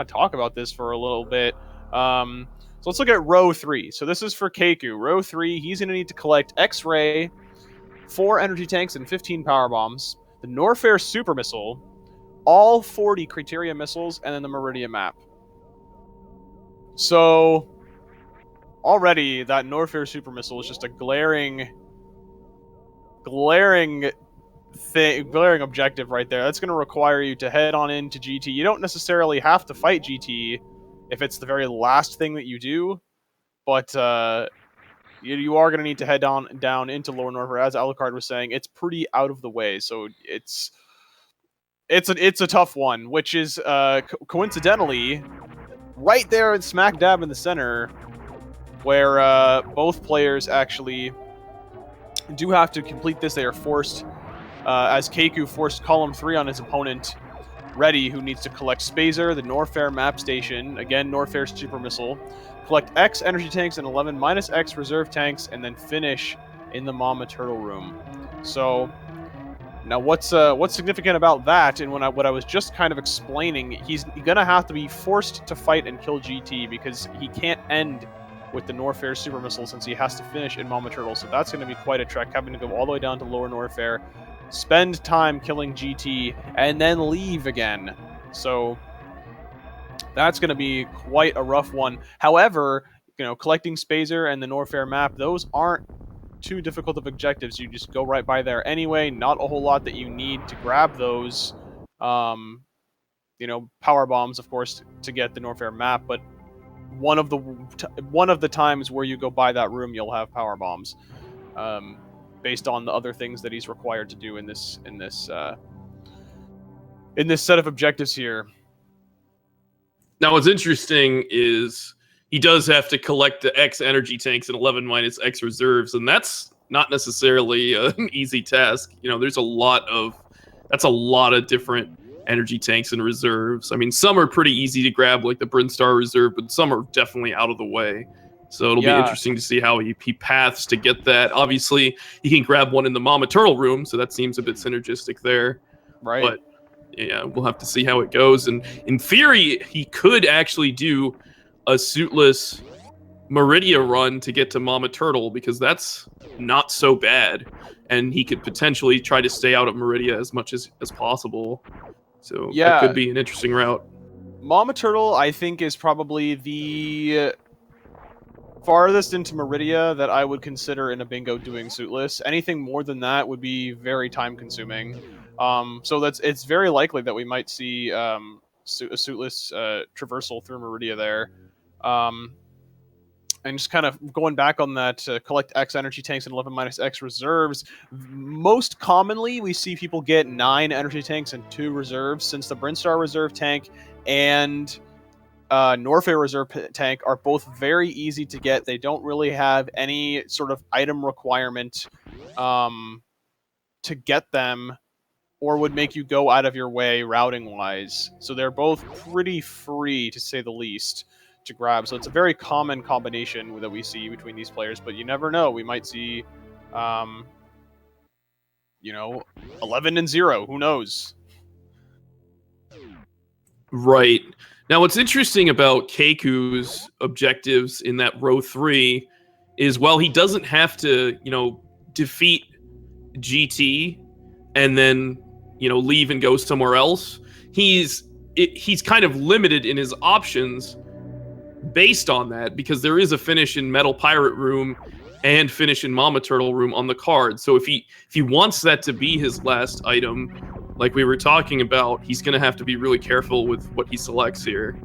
of talk about this for a little bit. So let's look at row 3. So this is for Keku. Row 3, he's going to need to collect X-Ray, 4 energy tanks, and 15 power bombs, the Norfair super missile, all 40 criteria missiles, and then the Meridia map. So already that Norfair super missile is just a glaring objective right there. That's going to require you to head on into GT. You don't necessarily have to fight GT if it's the very last thing that you do, but you are going to need to head down into Lower Norfair. As Alucard was saying, it's pretty out of the way, so it's a tough one, which is coincidentally right there smack dab in the center, where both players actually do have to complete this. They are forced, as Keku forced column 3 on his opponent, Redy, who needs to collect Spazer, the Norfair map station, again, Norfair super missile, collect X energy tanks and 11 minus X reserve tanks, and then finish in the Mama Turtle room. So now what's significant about that, and what I was just kind of explaining, he's gonna have to be forced to fight and kill GT because he can't end with the Norfair super missile since he has to finish in Mama Turtle. So that's going to be quite a trek, having to go all the way down to Lower Norfair, spend time killing GT, and then leave again. So that's going to be quite a rough one. However, collecting Spazer and the Norfair map, those aren't too difficult of objectives. You just go right by there anyway. Not a whole lot that you need to grab those. Power bombs, of course, to get the Norfair map, but one of the times where you go by that room, you'll have power bombs, based on the other things that he's required to do in this set of objectives here. Now, what's interesting is he does have to collect the X energy tanks and 11 minus X reserves, and that's not necessarily an easy task. There's a lot of different energy tanks and reserves. I mean, some are pretty easy to grab, like the Brinstar reserve, but some are definitely out of the way. So it'll be interesting to see how he paths to get that. Obviously, he can grab one in the Mama Turtle room, so that seems a bit synergistic there. Right. But yeah, we'll have to see how it goes. And in theory, he could actually do a suitless Meridia run to get to Mama Turtle, because that's not so bad. And he could potentially try to stay out of Meridia as much as possible. So that could be an interesting route. Mama Turtle, I think, is probably the farthest into Meridia that I would consider in a bingo doing suitless. Anything more than that would be very time consuming. So it's very likely that we might see a suitless traversal through Meridia there. And just kind of going back on that, collect X energy tanks and 11 minus X reserves. Most commonly, we see people get 9 energy tanks and 2 reserves, since the Brinstar reserve tank and Norfair reserve tank are both very easy to get. They don't really have any sort of item requirement to get them, or would make you go out of your way routing-wise. So they're both pretty free, to say the least, to grab. So it's a very common combination that we see between these players, but you never know. We might see 11 and 0. Who knows? Right. Now, what's interesting about Keku's objectives in that row 3 is, while he doesn't have to, defeat GT and then, leave and go somewhere else, he's kind of limited in his options based on that, because there is a finish in Metal Pirate room and finish in Mama Turtle room on the card. So if he wants that to be his last item, like we were talking about, he's going to have to be really careful with what he selects here.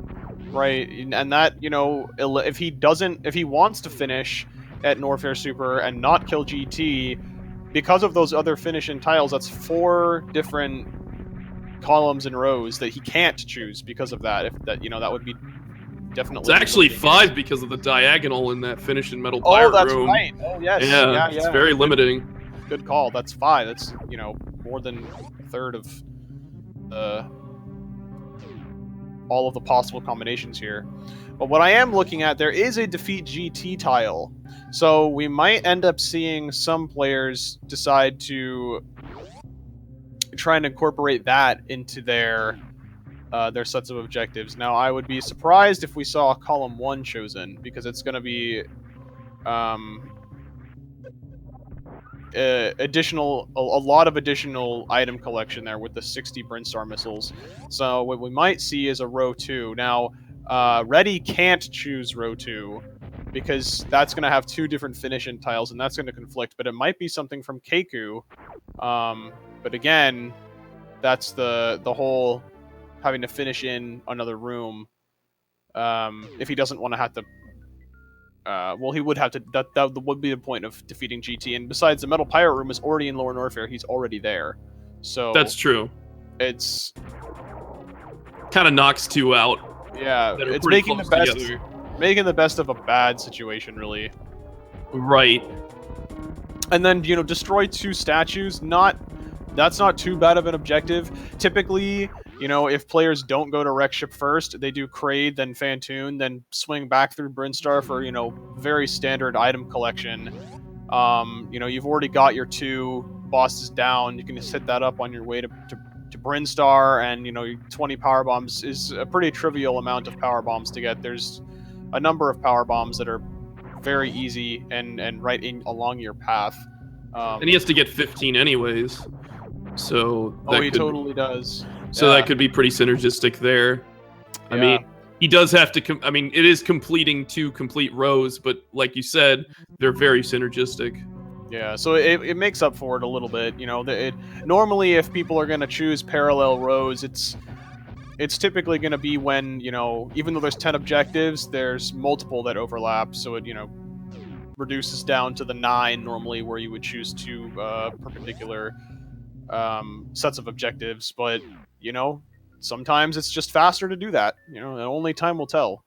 Right, and that, if he wants to finish at Norfair Super and not kill GT, because of those other finish-in tiles, that's 4 different columns and rows that he can't choose because of that. That would be definitely... It's actually 5 because of the diagonal in that finish in Metal Pirate room. Oh, that's right. Oh, yes. Yeah, it's very limiting. Good call. That's 5. That's, more than a third of all of the possible combinations here. But what I am looking at, there is a defeat GT tile. So we might end up seeing some players decide to try and incorporate that into their their sets of objectives. Now, I would be surprised if we saw column 1 chosen, because it's going to be a lot of additional item collection there with the 60 Brinstar missiles. So what we might see is a row 2. Now, Redy can't choose row 2 because that's going to have 2 different finish-in tiles, and that's going to conflict. But it might be something from Keku. But again, that's the whole having to finish in another room. If he doesn't want to have to. Well, he would have to. That would be the point of defeating GT. And besides, the Metal Pirate Room is already in Lower Norfair. He's already there. So that's true. It's kind of knocks 2 out. Yeah, it's making the best of a bad situation, really. Right. And then, destroy 2 statues. That's not too bad of an objective. Typically, if players don't go to Wreck Ship first, they do Kraid, then Fantoon, then swing back through Brinstar for, very standard item collection. You've already got your 2 bosses down. You can just hit that up on your way to Brinstar, and, 20 power bombs is a pretty trivial amount of power bombs to get. There's a number of power bombs that are very easy and right along your path. And he has to get 15 anyways. So he totally does. So that could be pretty synergistic there. I mean, he does have to. It is completing 2 complete rows, but like you said, they're very synergistic. Yeah, so it makes up for it a little bit. Normally, if people are going to choose parallel rows, it's typically going to be when, even though there's 10 objectives, there's multiple that overlap. So it, reduces down to the 9 normally, where you would choose 2 perpendicular sets of objectives. But, sometimes it's just faster to do that. And only time will tell.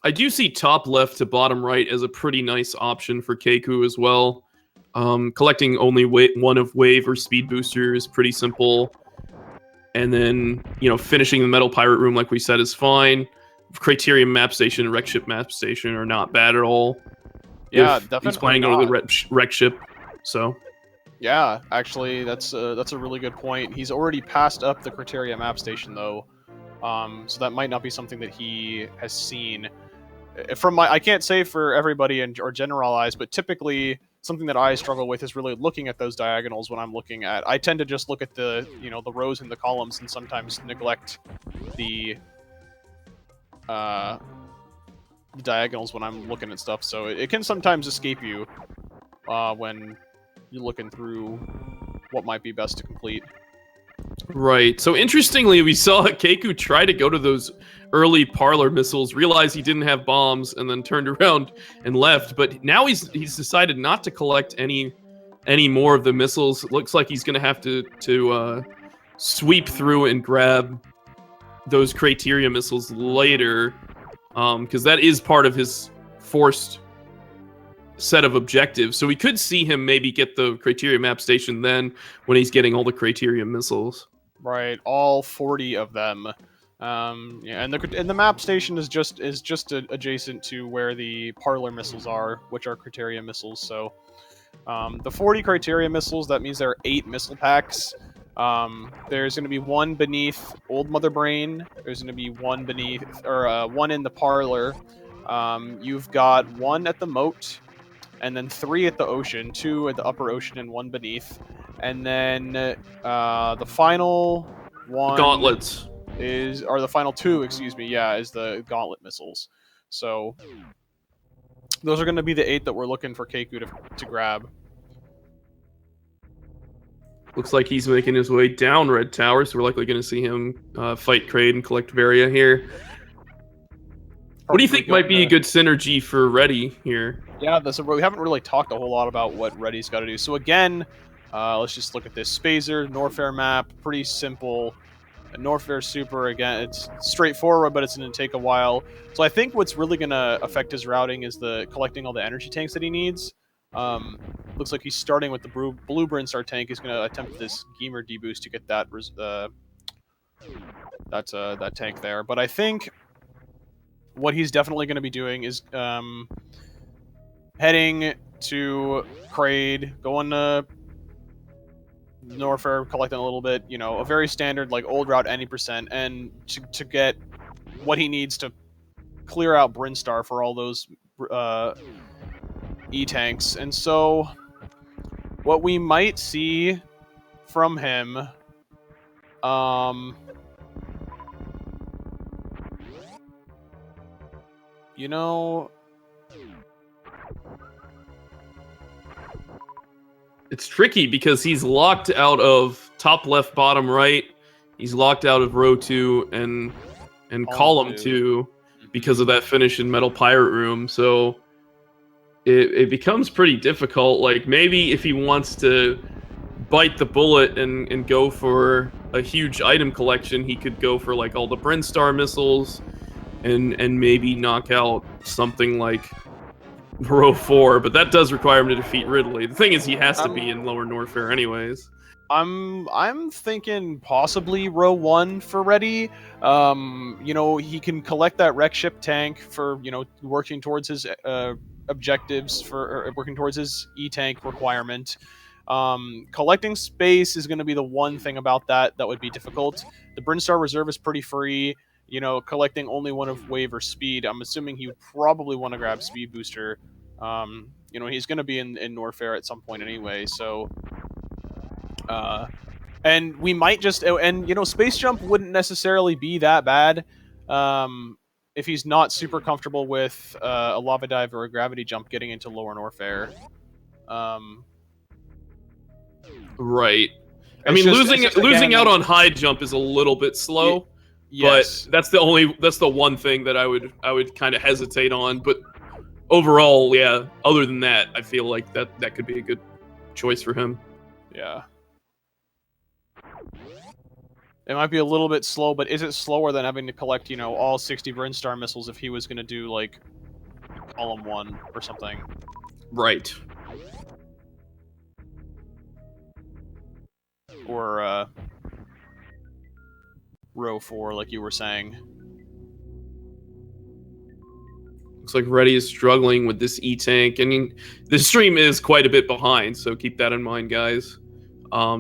I do see top left to bottom right as a pretty nice option for Keku as well. Collecting only 1 of wave or speed booster is pretty simple. And then, finishing the Metal Pirate Room, like we said, is fine. Criterium Map Station and Wreck Ship Map Station are not bad at all. Yeah, definitely. He's planning to go to the Wreck Ship, so. Yeah, actually, that's a really good point. He's already passed up the Criteria Map Station, though, so that might not be something that he has seen. I can't say for everybody or generalize, but typically something that I struggle with is really looking at those diagonals when I'm looking at. I tend to just look at the the rows and the columns, and sometimes neglect the diagonals when I'm looking at stuff. So it can sometimes escape you when you're looking through what might be best to complete. Right. So interestingly, we saw Keku try to go to those early parlor missiles, realize he didn't have bombs, and then turned around and left. But now he's decided not to collect any more of the missiles. It looks like he's going to have to sweep through and grab those Criteria missiles later, because that is part of his forced set of objectives. So we could see him maybe get the Criteria Map Station then when he's getting all the Criteria missiles. Right, all 40 of them. Yeah, and the map station is just adjacent to where the parlor missiles are, which are Criteria missiles. So the 40 Criteria missiles, that means there are 8 missile packs. There's going to be 1 beneath Old Mother Brain. There's going to be 1 beneath, or 1 in the parlor. You've got 1 at the moat, and then 3 at the ocean, 2 at the upper ocean and 1 beneath. And then the final one... Gauntlets. Or the final 2, excuse me, is the Gauntlet missiles. So those are going to be the 8 that we're looking for Keku to grab. Looks like he's making his way down Red Tower, so we're likely going to see him fight Kraid and collect Varia here. What do you think might be a good synergy for Redy here? Yeah, we haven't really talked a whole lot about what Redy's got to do. So again, let's just look at this. Spazer, Norfair map, pretty simple. Norfair Super, again, it's straightforward, but it's going to take a while. So I think what's really going to affect his routing is collecting all the energy tanks that he needs. Looks like he's starting with the Blue Brinstar tank. He's going to attempt this Gamer deboost to get that tank there. But I think what he's definitely going to be doing is heading to Kraid, going to Norfair collecting a little bit, a very standard like old route any percent, and to get what he needs to clear out Brinstar for all those E-tanks. And so what we might see from him, It's tricky because he's locked out of top left, bottom right. He's locked out of row 2 and column 2 because of that finish in Metal Pirate Room. So it becomes pretty difficult. Like, maybe if he wants to bite the bullet and go for a huge item collection, he could go for like all the Brinstar missiles and maybe knock out something like row 4, but that does require him to defeat Ridley. The thing is, he has to be in lower Norfair anyways. I'm thinking possibly row 1 for Redy. He can collect that wreck ship tank for, working towards his objectives, working towards his E-tank requirement. Collecting space is going to be the one thing about that would be difficult. The Brinstar reserve is pretty free. Collecting only one of wave or speed. I'm assuming he would probably want to grab speed booster. He's going to be in Norfair at some point anyway, so and we might just space jump wouldn't necessarily be that bad if he's not super comfortable with a lava dive or a gravity jump getting into lower Norfair. Right. I mean, losing out on high jump is a little bit slow. Yes. But that's the one thing that I would kind of hesitate on. But overall, yeah, other than that, I feel like that could be a good choice for him. Yeah. It might be a little bit slow, but is it slower than having to collect, all 60 Brinstar missiles if he was going to do, like, column 1 or something? Right. Or, row 4, like you were saying. Looks like Redy is struggling with this E-tank. I mean, the stream is quite a bit behind, so keep that in mind, guys,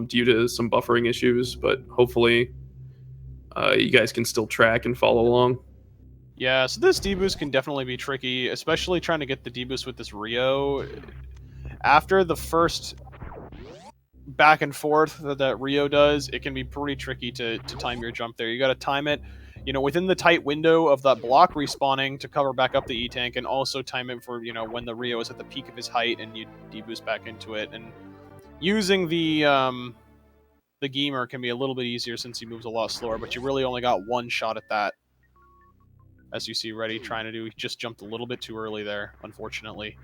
due to some buffering issues, but hopefully you guys can still track and follow along. Yeah, so this deboost can definitely be tricky, especially trying to get the deboost with this Rio. After the first back and forth that Rio does, it can be pretty tricky to time your jump there. You got to time it, within the tight window of that block respawning to cover back up the E-tank, and also time it for, when the Rio is at the peak of his height and you deboost back into it. And using the Gamer can be a little bit easier since he moves a lot slower, but you really only got one shot at that. As you see Redy trying to do, he just jumped a little bit too early there, unfortunately.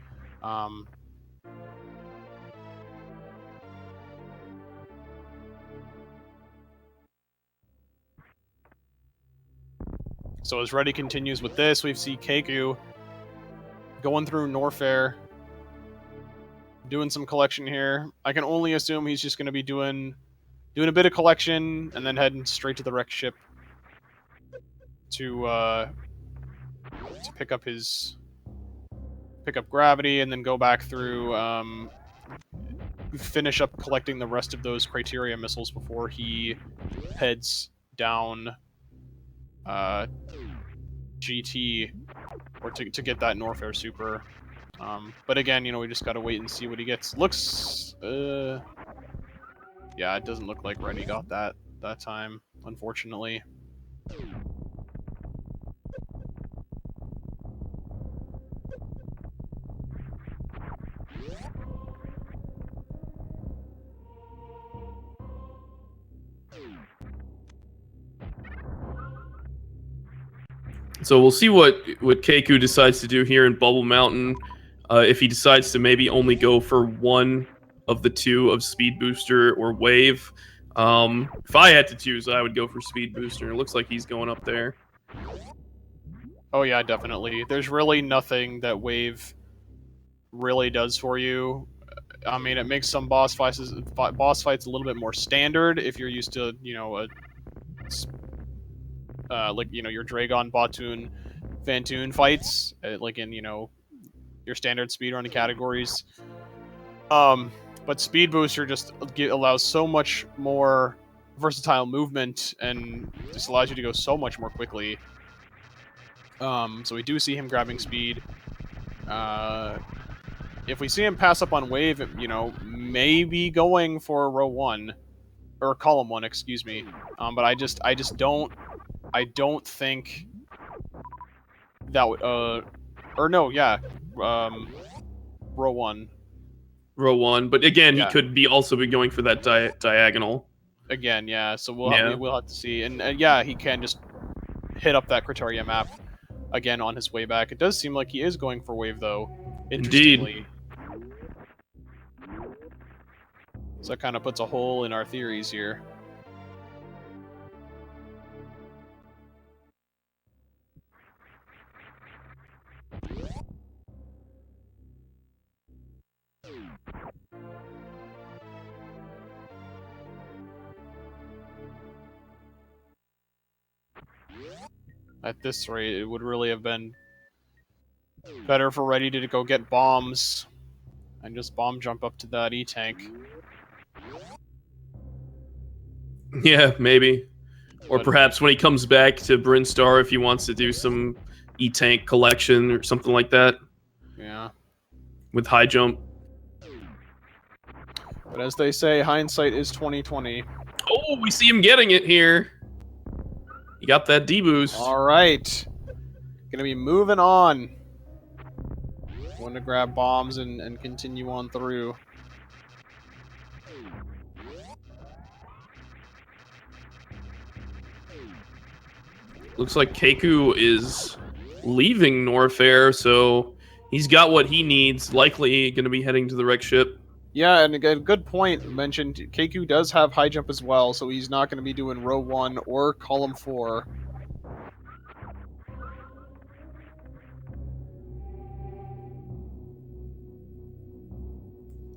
So as Redy continues with this, we see Keku going through Norfair, doing some collection here. I can only assume he's just going to be doing a bit of collection and then heading straight to the wreck ship to pick up gravity and then go back through, finish up collecting the rest of those criteria missiles before he heads down GT, or to get that Norfair super. But again, we just gotta wait and see what he gets. Looks, yeah, it doesn't look like Redy got that time, unfortunately. So we'll see what Keku decides to do here in Bubble Mountain. If he decides to maybe only go for one of the two of Speed Booster or Wave. If I had to choose, I would go for Speed Booster. It looks like he's going up there. Oh yeah, definitely. There's really nothing that Wave really does for you. I mean, it makes some boss fights a little bit more standard if you're used to, your Dragon, Batoon, Vantoon fights, like in, your standard speedrunning categories. But Speed Booster just allows so much more versatile movement and just allows you to go so much more quickly. So we do see him grabbing speed. If we see him pass up on wave, you know, maybe going for row 1 or column 1, excuse me. But I just don't think that would or no, yeah, row 1. Row 1, but again, Yeah. he could be also be going for that diagonal. Again, yeah. So Yeah. we'll have to see, and yeah, he can just hit up that criteria map again on his way back. It does seem like he is going for wave though. Interestingly. Indeed. So that kind of puts a hole in our theories here. At this rate, it would really have been better for Redy to go get bombs and just bomb jump up to that E-tank. Yeah, maybe. Or But perhaps when he comes back to Brinstar, if he wants to do some E-tank collection or something like that. yeah. With high jump. But as they say, hindsight is 20/20. Oh, we see him getting it here. He got that D-boost. All right. Gonna be moving on. Want to grab bombs and continue on through. Looks like Keku is leaving Norfair, so he's got what he needs. Likely going to be heading to the wreck ship. Yeah, and a good point mentioned. Keku does have high jump as well, so he's not going to be doing row 1 or column 4.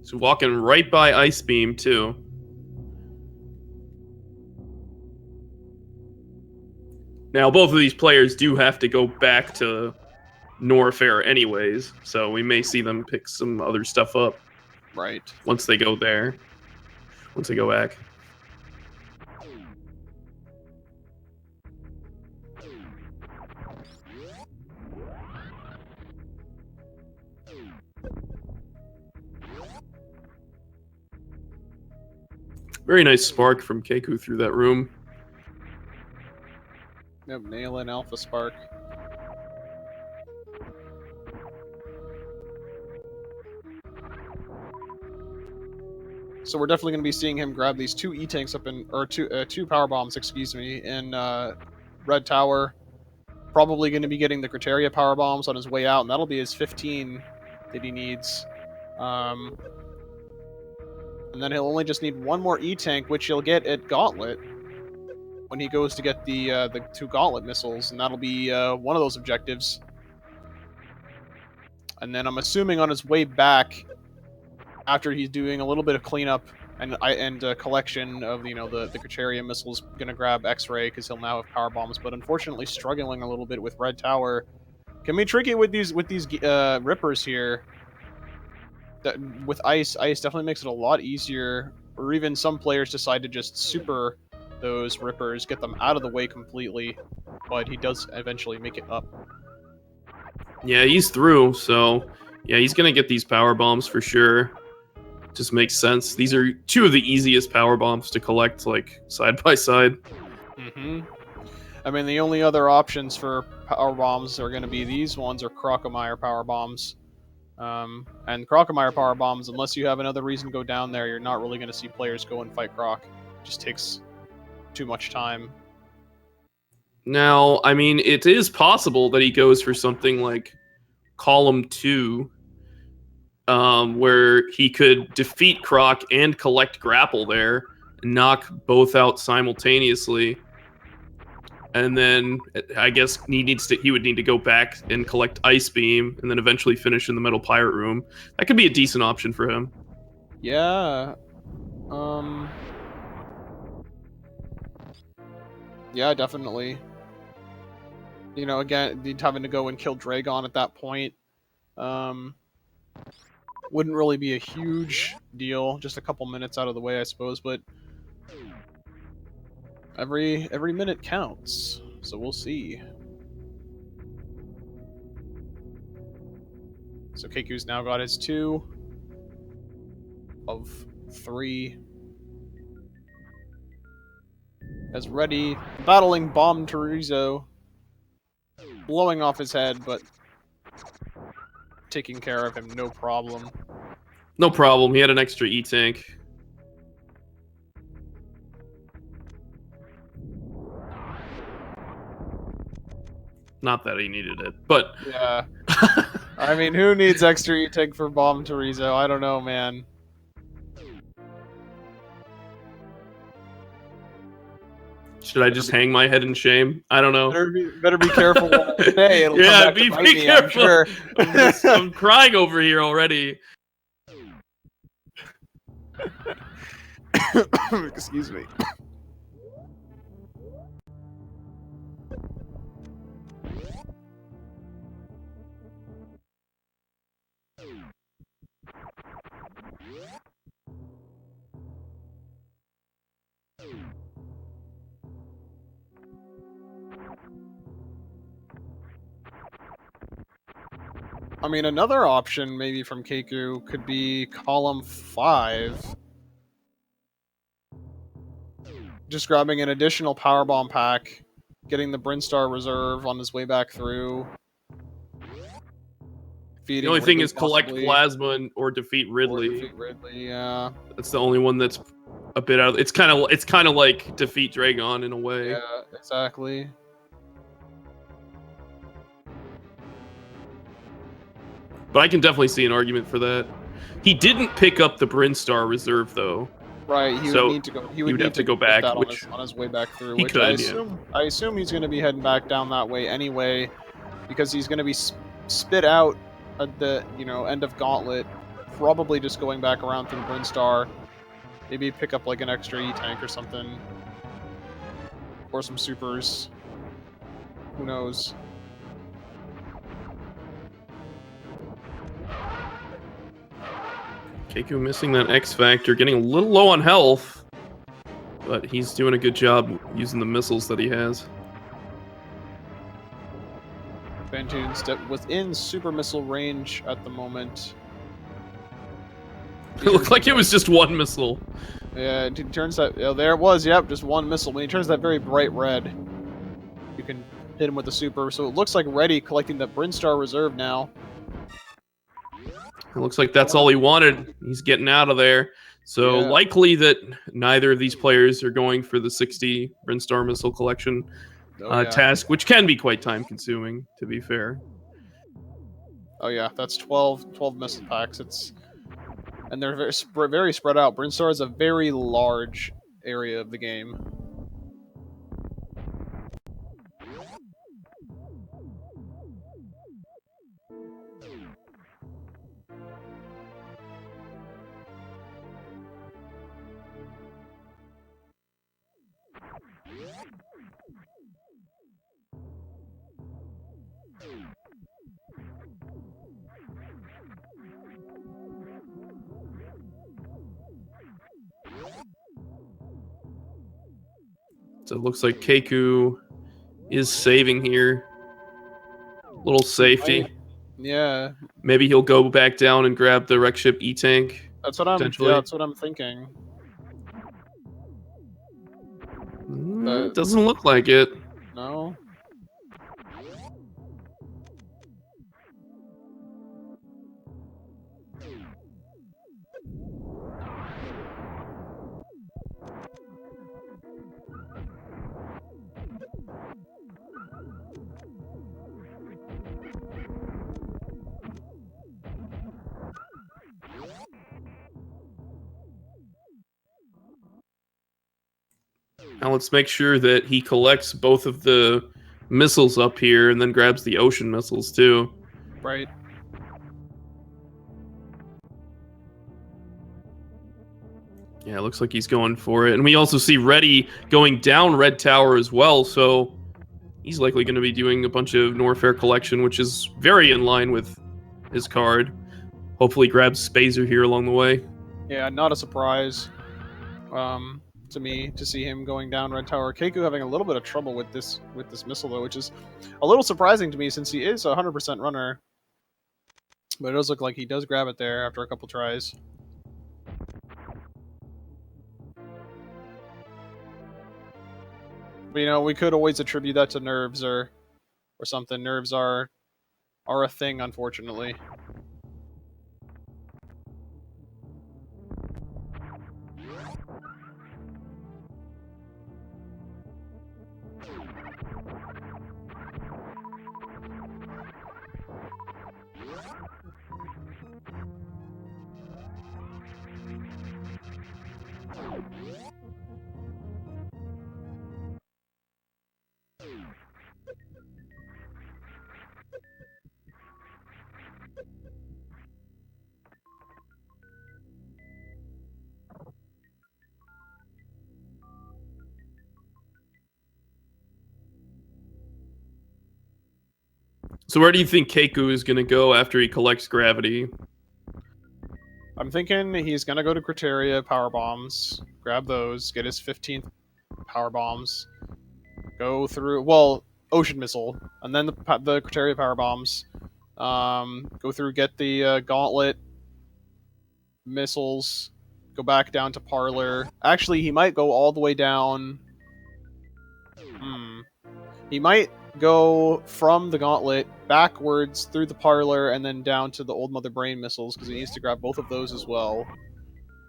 So walking right by Ice Beam, too. Now, both of these players do have to go back to Norfair anyways, so we may see them pick some other stuff up. Right. Once they go there. Once they go back. Very nice spark from Keku through that room. Yep, nail in Alpha Spark. So we're definitely going to be seeing him grab these 2 E-tanks up in, or two power bombs, excuse me, in Red Tower. Probably going to be getting the Criteria power bombs on his way out, and that'll be his 15 that he needs. And then he'll only just need 1 more E-tank, which he'll get at Gauntlet when he goes to get the 2 Gauntlet missiles, and that'll be one of those objectives. And then I'm assuming on his way back, after he's doing a little bit of cleanup and collection of the Criteria missiles, gonna grab X-ray because he'll now have power bombs. But unfortunately, struggling a little bit with Red Tower. Can be tricky with these rippers here. With ice definitely makes it a lot easier. Or even some players decide to just super those rippers, get them out of the way completely. But he does eventually make it up. Yeah, he's through, so yeah, he's gonna get these power bombs for sure. Just makes sense. These are 2 of the easiest power bombs to collect, like, side by side. Mm-hmm. I mean, the only other options for power bombs are going to be these ones or Crocomire power bombs. And Crocomire power bombs, unless you have another reason to go down there, you're not really going to see players go and fight Croc. It just takes too much time. Now, I mean, it is possible that he goes for something like Column 2, where he could defeat Croc and collect Grapple there, and knock both out simultaneously. And then I guess he would need to go back and collect Ice Beam, and then eventually finish in the Metal Pirate Room. That could be a decent option for him. Yeah. Yeah, definitely. You know, again, having to go and kill Dragon at that point. Wouldn't really be a huge deal, just a couple minutes out of the way, I suppose, but every minute counts, so we'll see. So Keku's now got his 2 of 3. As Redy battling Bomb Chorizo, blowing off his head, but taking care of him, no problem. No problem. He had an extra E-Tank. Not that he needed it, but... Yeah. I mean, who needs extra E-Tank for Bomb Chorizo? I don't know, man. Should I just hang my head in shame? I don't know. Better be careful what I say. It'll Yeah, come back be to bite me, careful. I'm sure. I'm crying over here already. Excuse me. I mean, another option maybe from Keku could be column 5. Just grabbing an additional powerbomb pack, getting the Brinstar reserve on his way back through. The only thing is collect plasma or defeat Ridley. Or defeat Ridley, yeah. That's the only one that's a bit out. It's kind of like defeat Dragon in a way. Yeah, exactly. But I can definitely see an argument for that. He didn't pick up the Brinstar reserve though. Right, he would need to go. He would have to go back, which on his way back through. He which could. I assume he's going to be heading back down that way anyway, because he's going to be spit out at the end of Gauntlet. Probably just going back around through Brinstar. Maybe pick up like an extra E-Tank or something, or some supers. Who knows? Keku missing that X Factor, getting a little low on health, but he's doing a good job using the missiles that he has. Bantoon step within super missile range at the moment. It looked like it was just one missile. Yeah, it turns that... Oh, there it was, yep, just one missile. When he turns that very bright red, you can hit him with the super. So it looks like Redy collecting the Brinstar reserve now. It looks like that's all he wanted. He's getting out of there. So likely that neither of these players are going for the 60 Brinstar missile collection task, which can be quite time-consuming, to be fair. Oh yeah, that's 12 missile packs. And they're very spread out. Brinstar is a very large area of the game. So it looks like Keku is saving here. Little safety. Yeah. Maybe he'll go back down and grab the wreck ship E-Tank. That's what I'm thinking. It doesn't look like it. No. Now let's make sure that he collects both of the missiles up here and then grabs the ocean missiles too. Right. Yeah, it looks like he's going for it. And we also see Redy going down Red Tower as well, so he's likely going to be doing a bunch of Norfair collection, which is very in line with his card. hopefully grabs Spazer here along the way. Yeah, not a surprise to me to see him going down Red Tower. Keku having a little bit of trouble with this missile though, which is a little surprising to me since he is a 100% runner. But it does look like he does grab it there after a couple tries. But, you know, we could always attribute that to nerves or something. Nerves are a thing, unfortunately. So where do you think Keku is going to go after he collects gravity? I'm thinking he's gonna go to Criteria Power Bombs, grab those, get his 15th Power Bombs, go through, well, Ocean Missile, and then the Criteria Power Bombs, go through, get the Gauntlet missiles, go back down to Parlor. Actually, he might go all the way down. He might go from the Gauntlet backwards through the Parlor and then down to the Old Mother Brain missiles because he needs to grab both of those as well.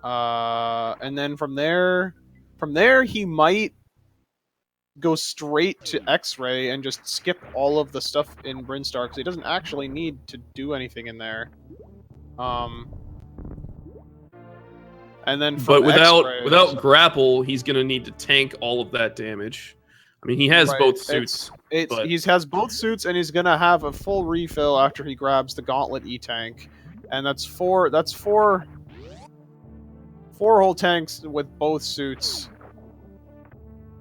And then from there he might go straight to X-Ray and just skip all of the stuff in Brinstar because he doesn't actually need to do anything in there. And then from without grapple, he's gonna need to tank all of that damage. I mean, he has both suits. He has both suits, and he's gonna have a full refill after he grabs the Gauntlet E-Tank, and that's four whole tanks with both suits.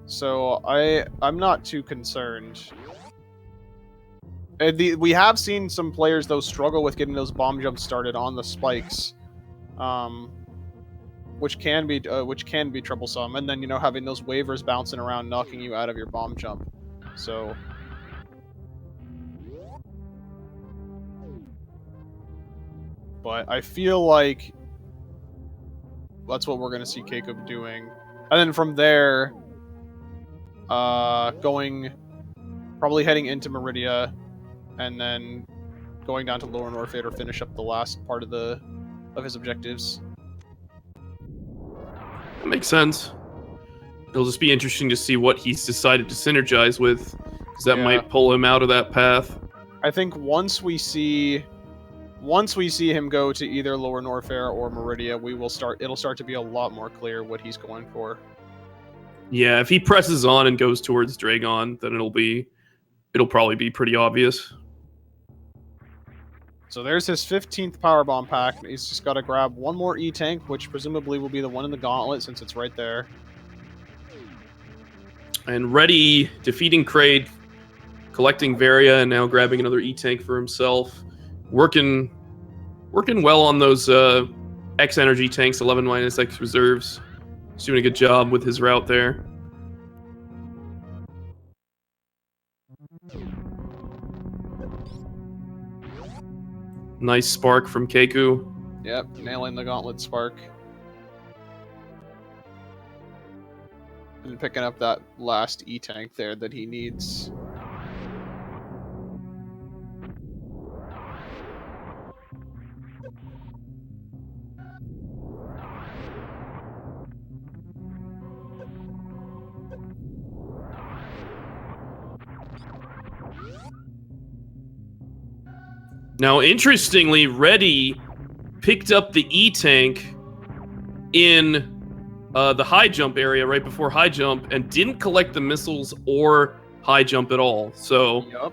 So I'm not too concerned. We have seen some players though struggle with getting those bomb jumps started on the spikes, which can be troublesome. And then, you know, having those waivers bouncing around, knocking you out of your bomb jump. So, but I feel like that's what we're gonna see Keku doing, and then from there, probably heading into Meridia, and then going down to Lower Norfair to finish up the last part of his objectives. That makes sense. It'll just be interesting to see what he's decided to synergize with, because that might pull him out of that path. I think once we see him go to either Lower Norfair or Meridia, it'll start to be a lot more clear what he's going for. Yeah, if he presses on and goes towards Dragon, then it'll probably be pretty obvious. So there's his 15th Power Bomb pack. He's just got to grab one more E-Tank, which presumably will be the one in the Gauntlet since it's right there. And Redy defeating Kraid, collecting Varia, and now grabbing another E-Tank for himself. Working well on those X energy tanks, 11-X reserves. He's doing a good job with his route there. Nice spark from Keku. Yep, nailing the Gauntlet spark. And picking up that last E-Tank there that he needs. Now, interestingly, Redy picked up the E-Tank in the high jump area right before high jump and didn't collect the missiles or high jump at all. So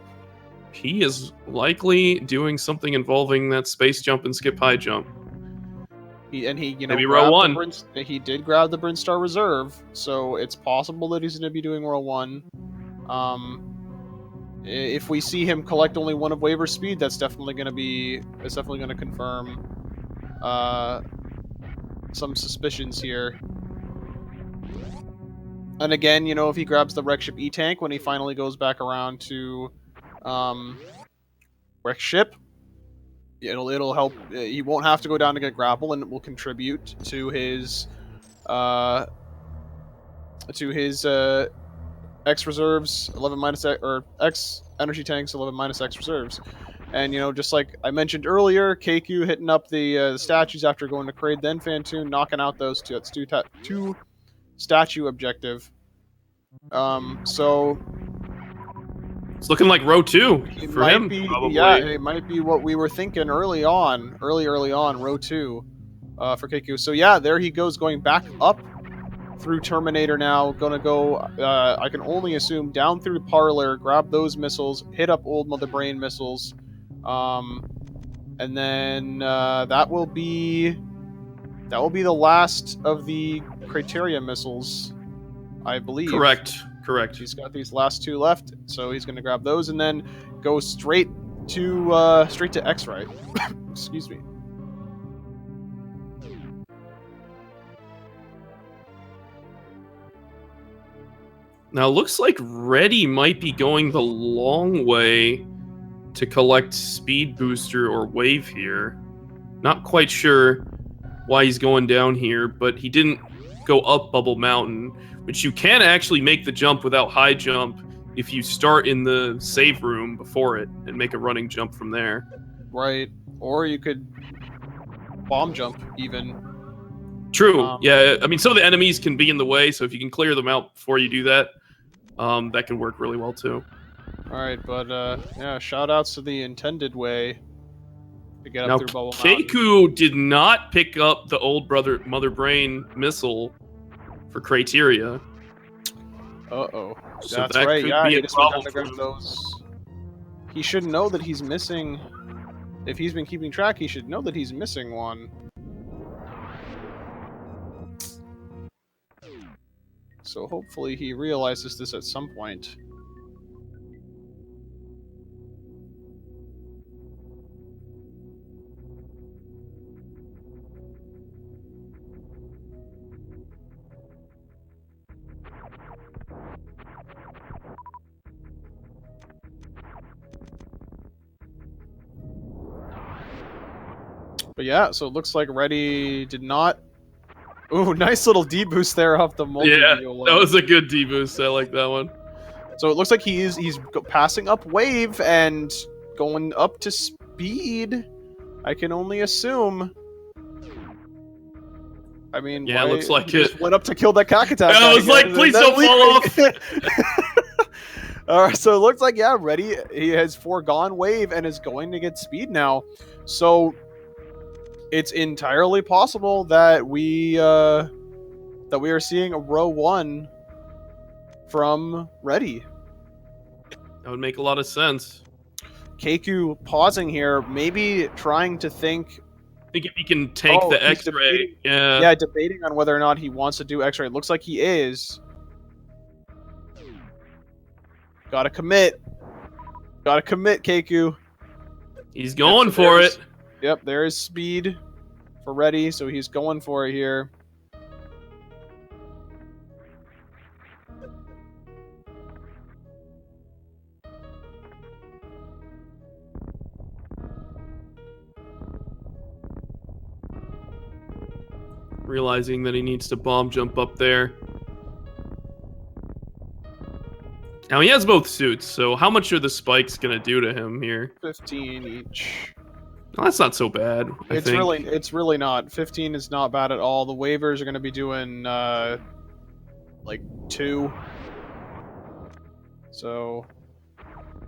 he is likely doing something involving that space jump and skip high jump. Maybe row one. He did grab the Brinstar reserve, so it's possible that he's going to be doing row one. If we see him collect only one of Waver's speed, that's definitely going to confirm some suspicions here. And again, you know, if he grabs the wreck ship E-tank when he finally goes back around to wreck ship, it'll help. He won't have to go down to get grapple, and it will contribute to his X reserves 11 minus X, or X energy tanks 11 minus X reserves. And you know, just like I mentioned earlier, Keku hitting up the statues after going to Kraid, then Fantoon, knocking out those two. That's two statue objective. So it's looking like row 2 for him. Probably. Yeah, it might be what we were thinking early on, row 2, for Keku. So yeah, there he goes, going back up through Terminator now. Gonna go, I can only assume, down through Parlor, grab those missiles, hit up Old Mother Brain missiles, and then that will be the last of the Criteria missiles, I believe. Correct. He's got these last 2 left, so he's gonna grab those and then go straight to X-Ray. Excuse me. Now, looks like Redy might be going the long way to collect Speed Booster or Wave here. Not quite sure why he's going down here, but he didn't go up Bubble Mountain, which you can actually make the jump without high jump if you start in the save room before it and make a running jump from there. Right. Or you could bomb jump, even. True. Yeah, I mean, some of the enemies can be in the way, so if you can clear them out before you do that, that can work really well, too. Alright, but, yeah, shout-outs to the intended way to get now, up through Bubble Mountain. Keku did not pick up the Old Mother Brain missile for Criteria. Uh-oh. So That's that right, could yeah, be he a just went problem down to for grab him. those. He should know that he's missing... If he's been keeping track, he should know that he's missing one. So hopefully he realizes this at some point. But yeah, so it looks like Redy did not... Ooh, nice little D-boost there off the multi-wheel. Yeah, that was a good D-boost. I like that one. So it looks like he's passing up Wave and going up to Speed. I can only assume. I mean, yeah, looks like he just went up to kill that Kakatak. I was like, please don't fall off. Alright, so it looks like, yeah, Redy, he has foregone Wave and is going to get Speed now. So it's entirely possible that we are seeing a row 1 from Redy. That would make a lot of sense. Keku pausing here, maybe trying to think. I think if he can take the X-ray, yeah, debating on whether or not he wants to do X-ray. It looks like he is. Gotta commit. Gotta commit, Keku. He's going for it. Yep, there is Speed for Redy, so he's going for it here. Realizing that he needs to bomb jump up there. Now he has both suits, so how much are the spikes gonna do to him here? 15 each. Well, that's not so bad. I think. It's really not. 15 is not bad at all. The waivers are gonna be doing like 2. So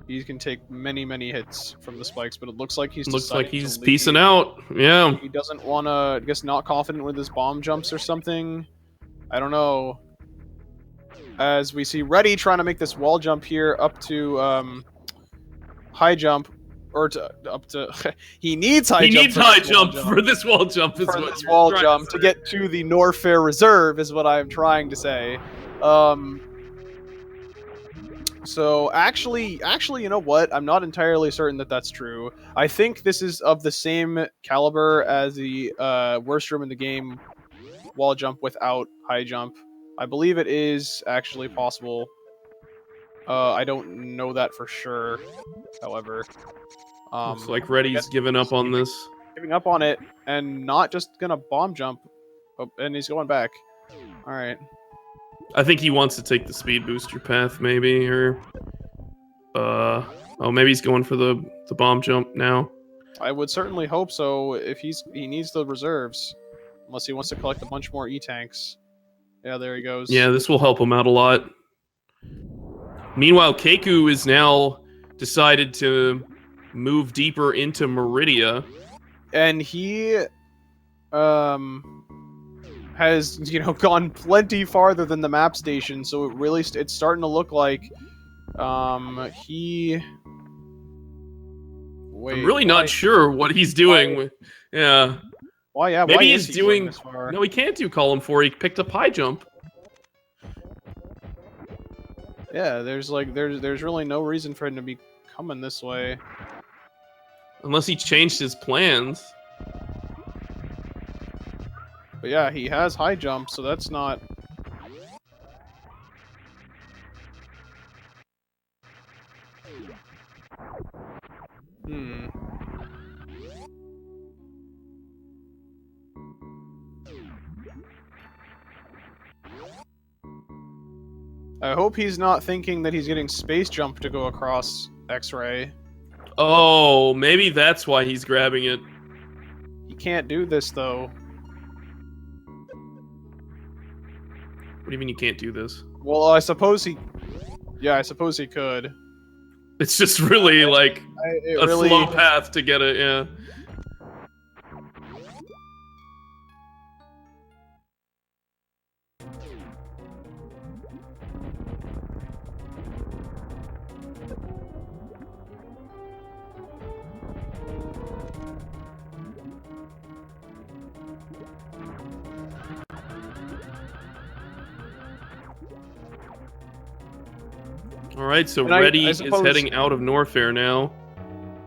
he can take many hits from the spikes, but it looks like he's piecing out. Yeah. He doesn't want to, I guess, not confident with his bomb jumps or something. I don't know. As we see Redy trying to make this wall jump here up to high jump, or up to he needs high jump for this wall jump. For this wall jump to get to the Norfair Reserve is what I'm trying to say. So actually, you know what? I'm not entirely certain that that's true. I think this is of the same caliber as the worst room in the game, wall jump without high jump. I believe it is actually possible. I don't know that for sure, however. Looks like I Reddy's guess given up on this. giving up on it and not just gonna bomb jump. Oh, and he's going back. All right. I think he wants to take the speed booster path, maybe, or oh, maybe he's going for the bomb jump now. I would certainly hope so. If he needs the reserves, unless he wants to collect a bunch more E-tanks. Yeah, there he goes. Yeah, this will help him out a lot. Meanwhile, Keku is now decided to move deeper into Meridia. And he has, you know, gone plenty farther than the map station, so it really it's starting to look like he I'm really not sure what he's doing. Yeah. Why? Yeah. Maybe why he's is he doing. This far? No, he can't do column 4. He picked up high jump. Yeah. There's really no reason for him to be coming this way. Unless he changed his plans. But yeah, he has high jump, so that's not. I hope he's not thinking that he's getting space jump to go across X-ray. Oh, maybe that's why he's grabbing it. He can't do this, though. What do you mean you can't do this? Well, I suppose he... Yeah, I suppose he could. It's just really, like, a slow path to get it, yeah. Alright, so Reddy is heading out of Norfair now.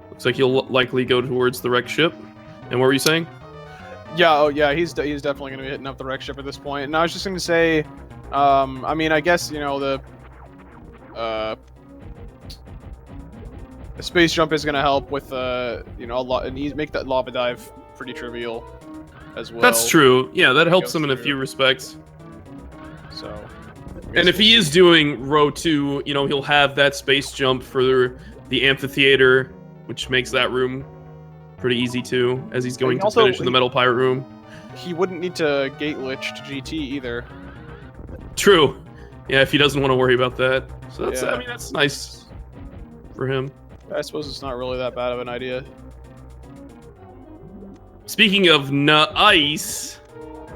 Looks like he'll likely go towards the wreck ship. And what were you saying? Yeah, oh yeah, he's definitely going to be hitting up the wreck ship at this point. And I was just going to say, I mean, I guess, you know, the space jump is going to help with, you know, a lot, and he's make that lava dive pretty trivial as well. That's true. Yeah, that helps him in a few respects. So... And if he is doing row 2, you know, he'll have that space jump for the amphitheater, which makes that room pretty easy too, as he's going to finish in the metal pirate room. He wouldn't need to gate glitch to GT either. True. Yeah, if he doesn't want to worry about that. So that's, I mean, that's nice for him. I suppose it's not really that bad of an idea. Speaking of ice,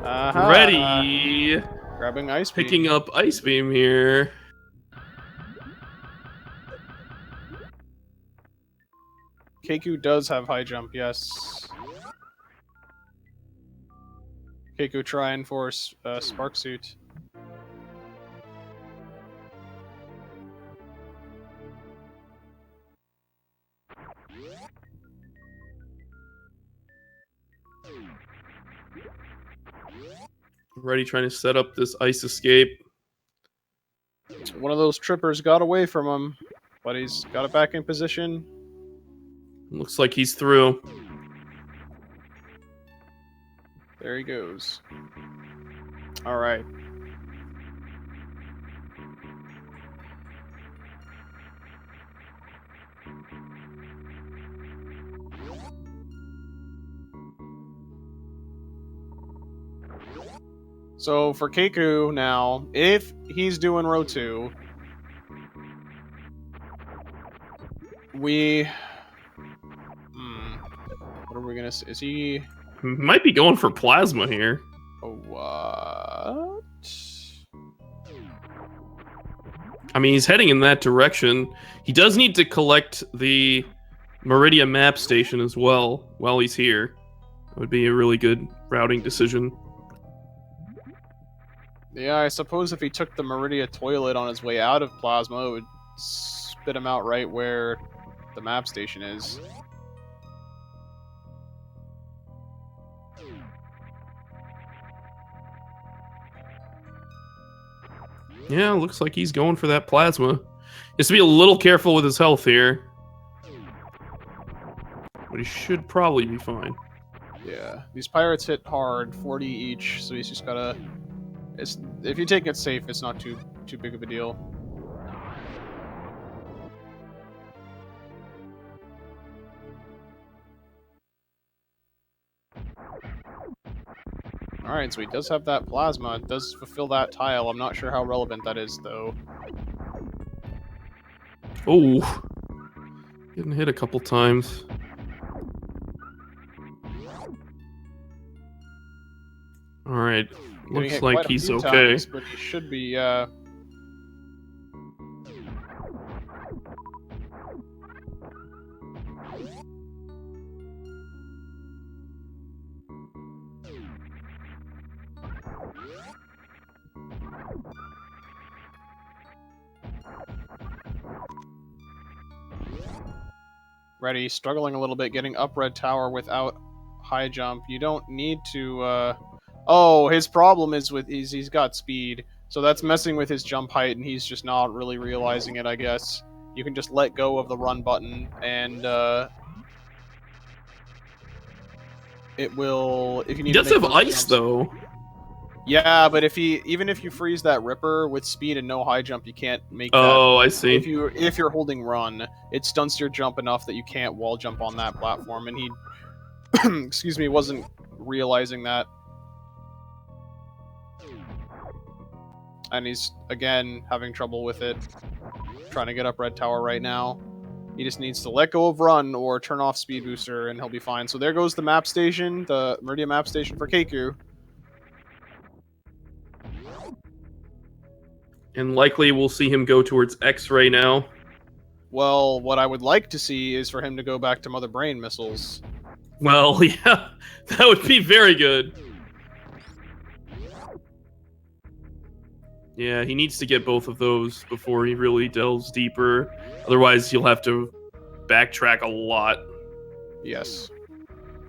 Reddy... Grabbing Ice Beam. Picking up Ice Beam here. Keku does have high jump, yes. Keku trying for Spark Suit. Reddy trying to set up this ice escape. One of those trippers got away from him, but he's got it back in position. Looks like he's through. There he goes. All right. So for Keku now, if he's doing row 2, we... what are we gonna say? Is he... Might be going for plasma here. What? I mean, he's heading in that direction. He does need to collect the Meridia map station as well while he's here. That would be a really good routing decision. Yeah, I suppose if he took the Meridia toilet on his way out of Plasma, it would spit him out right where the map station is. Yeah, looks like he's going for that plasma. Just to be a little careful with his health here. But he should probably be fine. Yeah, these pirates hit hard, 40 each, so he's just gotta... if you take it safe, it's not too big of a deal. Alright, so he does have that plasma. It does fulfill that tile. I'm not sure how relevant that is, though. Oh. Getting hit a couple times. Alright. Looks like he's okay. Times, but he should be, Ready, struggling a little bit, getting up red tower without high jump. You don't need to, Oh, his problem is he's got speed. So that's messing with his jump height, and he's just not really realizing it, I guess. You can just let go of the run button, and, it will... if you need he does have ice, though. Yeah, but even if you freeze that Ripper with speed and no high jump, you can't make that. Oh, I see. If you're holding run, it stunts your jump enough that you can't wall jump on that platform, and he, excuse me, wasn't realizing that. And he's, again, having trouble with it. Trying to get up red tower right now. He just needs to let go of run or turn off speed booster, and he'll be fine. So there goes the map station, the Meridian map station for Keku. And likely we'll see him go towards X-ray now. Well, what I would like to see is for him to go back to Mother Brain missiles. Well, yeah, that would be very good. Yeah, he needs to get both of those before he really delves deeper. Otherwise, he'll have to backtrack a lot. Yes.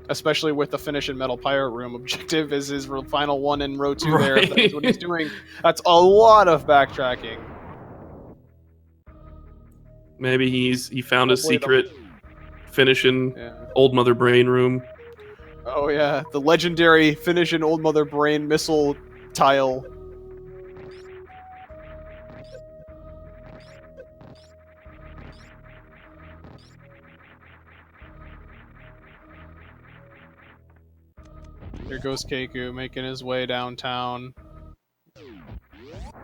Especially with the finish in Metal Pirate Room. Objective is his final one in row 2 there. If that's what he's doing. That's a lot of backtracking. Maybe he found a secret finish in Old Mother Brain Room. Oh yeah, the legendary finish in Old Mother Brain missile tile. Here goes Keku, making his way downtown.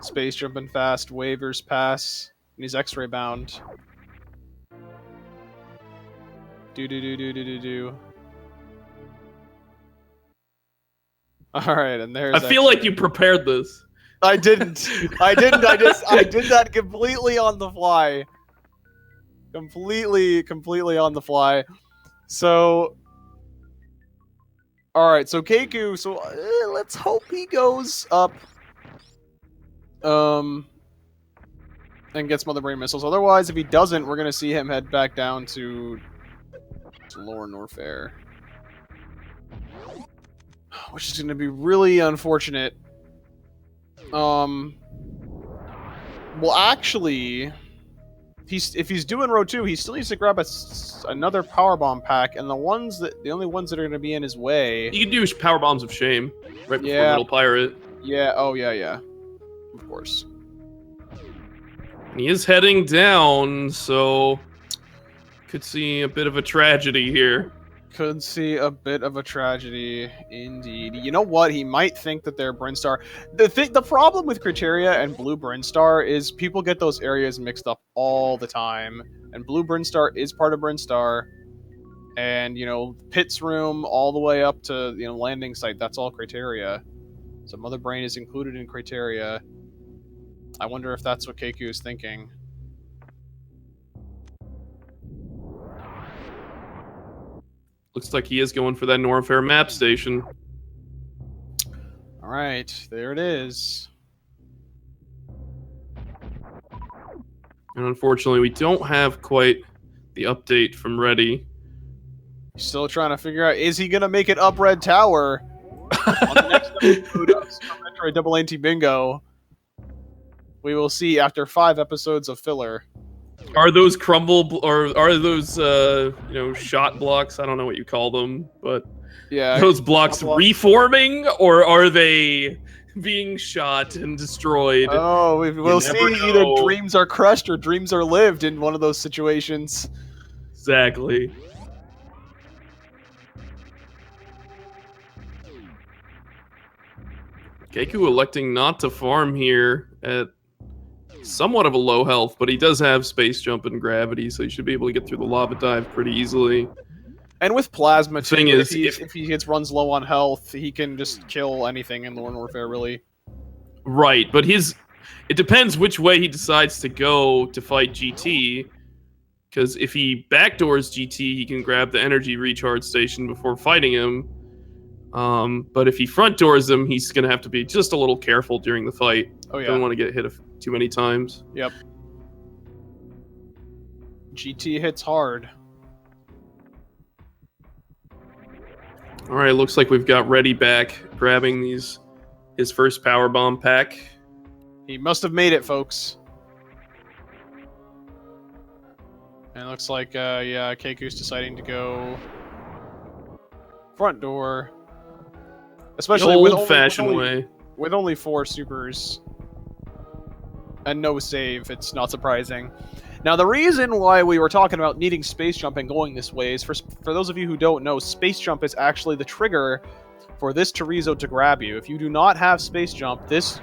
Space jumping fast, waivers pass, and he's X-ray bound. Do. Alright, and there's I feel like you prepared this. I didn't. I did that completely on the fly. Completely on the fly. So... Alright, so Keku, let's hope he goes up, and gets Mother Brain missiles. Otherwise, if he doesn't, we're gonna see him head back down to Lower Norfair. Which is gonna be really unfortunate. Well, actually... if he's doing row 2, he still needs to grab another power bomb pack, and the only ones that are going to be in his way. You can do power bombs of shame right before Metal Pirate. Yeah. Oh yeah. Of course. He is heading down, so could see a bit of a tragedy here. Could see a bit of a tragedy, indeed. You know what? He might think that they're Brinstar. The problem with Criteria and Blue Brinstar is people get those areas mixed up all the time. And Blue Brinstar is part of Brinstar. And, Pit's room all the way up to, landing site, that's all Criteria. So Mother Brain is included in Criteria. I wonder if that's what Keku is thinking. Looks like he is going for that Norfair map station. Alright, there it is. And unfortunately, we don't have quite the update from Redy. Still trying to figure out, is he going to make it up Red Tower on the next episode of Super Metroid Double Anti-Bingo? We will see after 5 episodes of filler. Are those or are those shot blocks? I don't know what you call them, but yeah, those blocks reforming, or are they being shot and destroyed? Oh, we'll see. Either dreams are crushed or dreams are lived in one of those situations. Exactly. Keku electing not to farm here at somewhat of a low health, but he does have space jump and gravity, so he should be able to get through the lava dive pretty easily. And with plasma, the thing is, if he runs low on health, he can just kill anything in Lord Warfare, really. Right, but it depends which way he decides to go to fight GT, because if he backdoors GT, he can grab the energy recharge station before fighting him. But if he front doors him, he's going to have to be just a little careful during the fight. Oh, yeah. Don't want to get hit too many times. Yep. GT hits hard. Alright, looks like we've got Redy back, grabbing his first power bomb pack. He must have made it, folks. And it looks like, yeah, Keku's deciding to go front door. Especially with old-fashioned way. With only 4 supers. And no save, it's not surprising. Now, the reason why we were talking about needing space jump and going this way is, for those of you who don't know, space jump is actually the trigger for this Chorizo to grab you. If you do not have space jump, this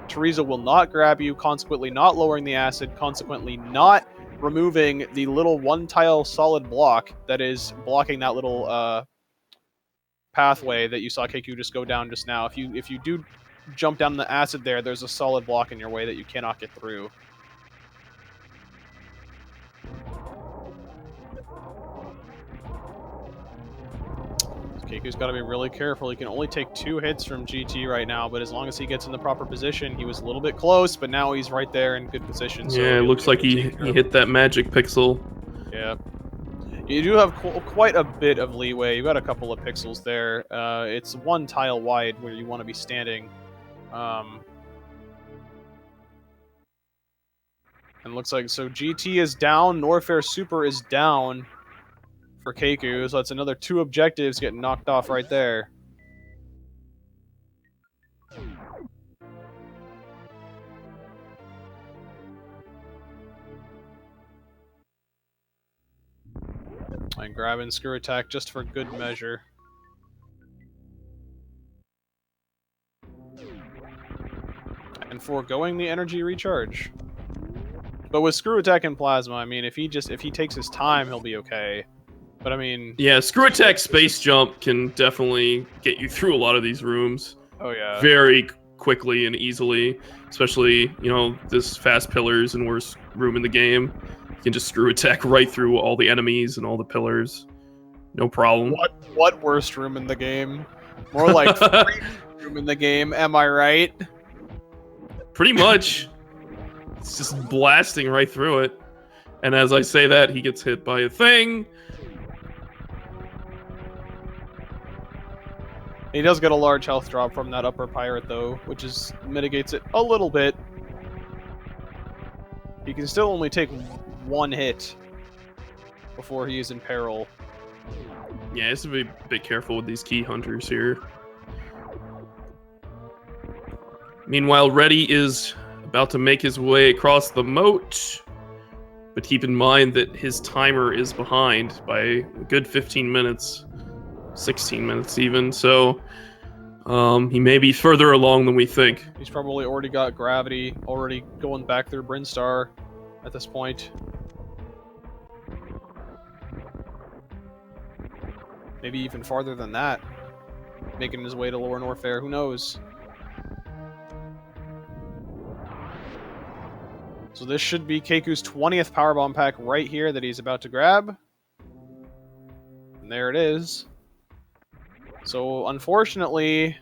Chorizo will not grab you, consequently not lowering the acid, consequently not removing the little 1-tile solid block that is blocking that little pathway that you saw Keku just go down just now. If you do jump down the acid there, there's a solid block in your way that you cannot get through. Keku's got to be really careful. He can only take 2 hits from GT right now, but as long as he gets in the proper position, he was a little bit close, but now he's right there in good position. So yeah, it looks like he hit that magic pixel. Yeah. You do have quite a bit of leeway. You've got a couple of pixels there. It's 1 tile wide where you want to be standing. And looks like, so GT is down, Norfair Super is down for Keku, so that's another 2 objectives getting knocked off right there. And grabbing Screw Attack just for good measure. And foregoing the energy recharge. But with Screw Attack and Plasma, I mean, if he takes his time, he'll be okay. But I mean... Yeah, Screw Attack Space Jump can definitely get you through a lot of these rooms. Oh, yeah. Very quickly and easily. Especially, this fast pillars and worst room in the game. You can just Screw Attack right through all the enemies and all the pillars. No problem. What worst room in the game? More like free room in the game, am I right? Pretty much. It's just blasting right through it. And as I say that, he gets hit by a thing. He does get a large health drop from that upper pirate, though, which mitigates it a little bit. He can still only take 1 hit before he is in peril. Yeah, he has to be a bit careful with these key hunters here. Meanwhile, Redy is about to make his way across the moat. But keep in mind that his timer is behind by a good 15 minutes. 16 minutes even, so he may be further along than we think. He's probably already got gravity, already going back through Brinstar at this point. Maybe even farther than that. Making his way to Lower Norfair, who knows? So this should be Keku's 20th Powerbomb pack right here that he's about to grab. And there it is. So, unfortunately,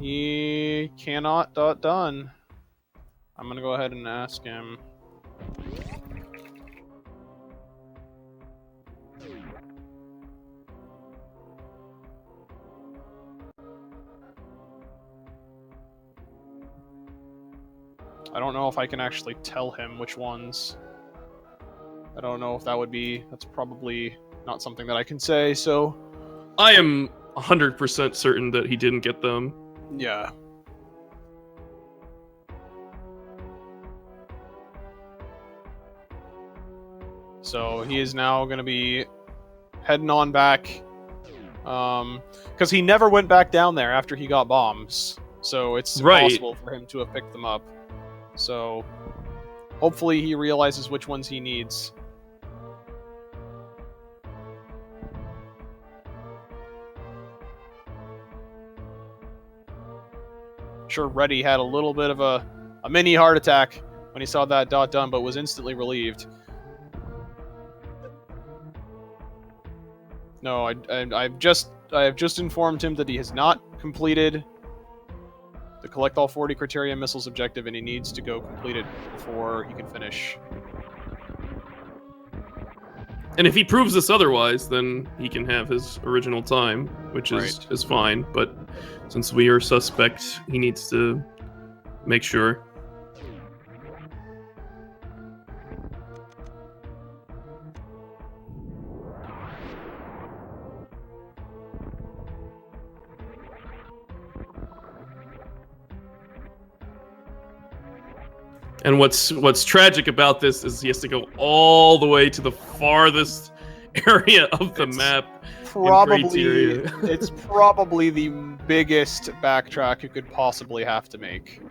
he cannot done. I'm gonna go ahead and ask him. I don't know if I can actually tell him which ones. I don't know if that would be... That's probably not something that I can say, so... I am 100% certain that he didn't get them. Yeah. So he is now going to be heading on back. Because he never went back down there after he got bombs. So it's impossible for him to have picked them up. So hopefully he realizes which ones he needs. Sure, Reddy had a little bit of a mini heart attack when he saw that dot done, but was instantly relieved. No, I have just informed him that he has not completed the collect all 40 criteria missiles objective, and he needs to go complete it before he can finish. And if he proves us otherwise, then he can have his original time, which is fine. But since we are suspect, he needs to make sure. And what's tragic about this is he has to go all the way to the farthest area of the map. It's probably the biggest backtrack you could possibly have to make.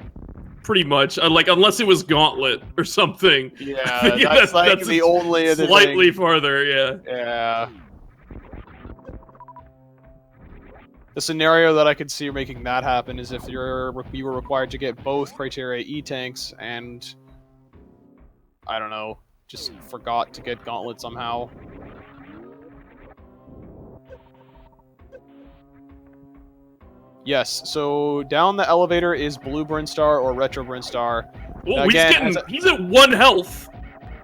Pretty much, like unless it was Gauntlet or something. Yeah, that's like the only slightly farther. Yeah. Yeah. The scenario that I could see making that happen is if you were required to get both criteria E-tanks and, I don't know, just forgot to get Gauntlet somehow. Yes, so down the elevator is Blue Brinstar or Retro Brinstar. Oh, he's at 1 health.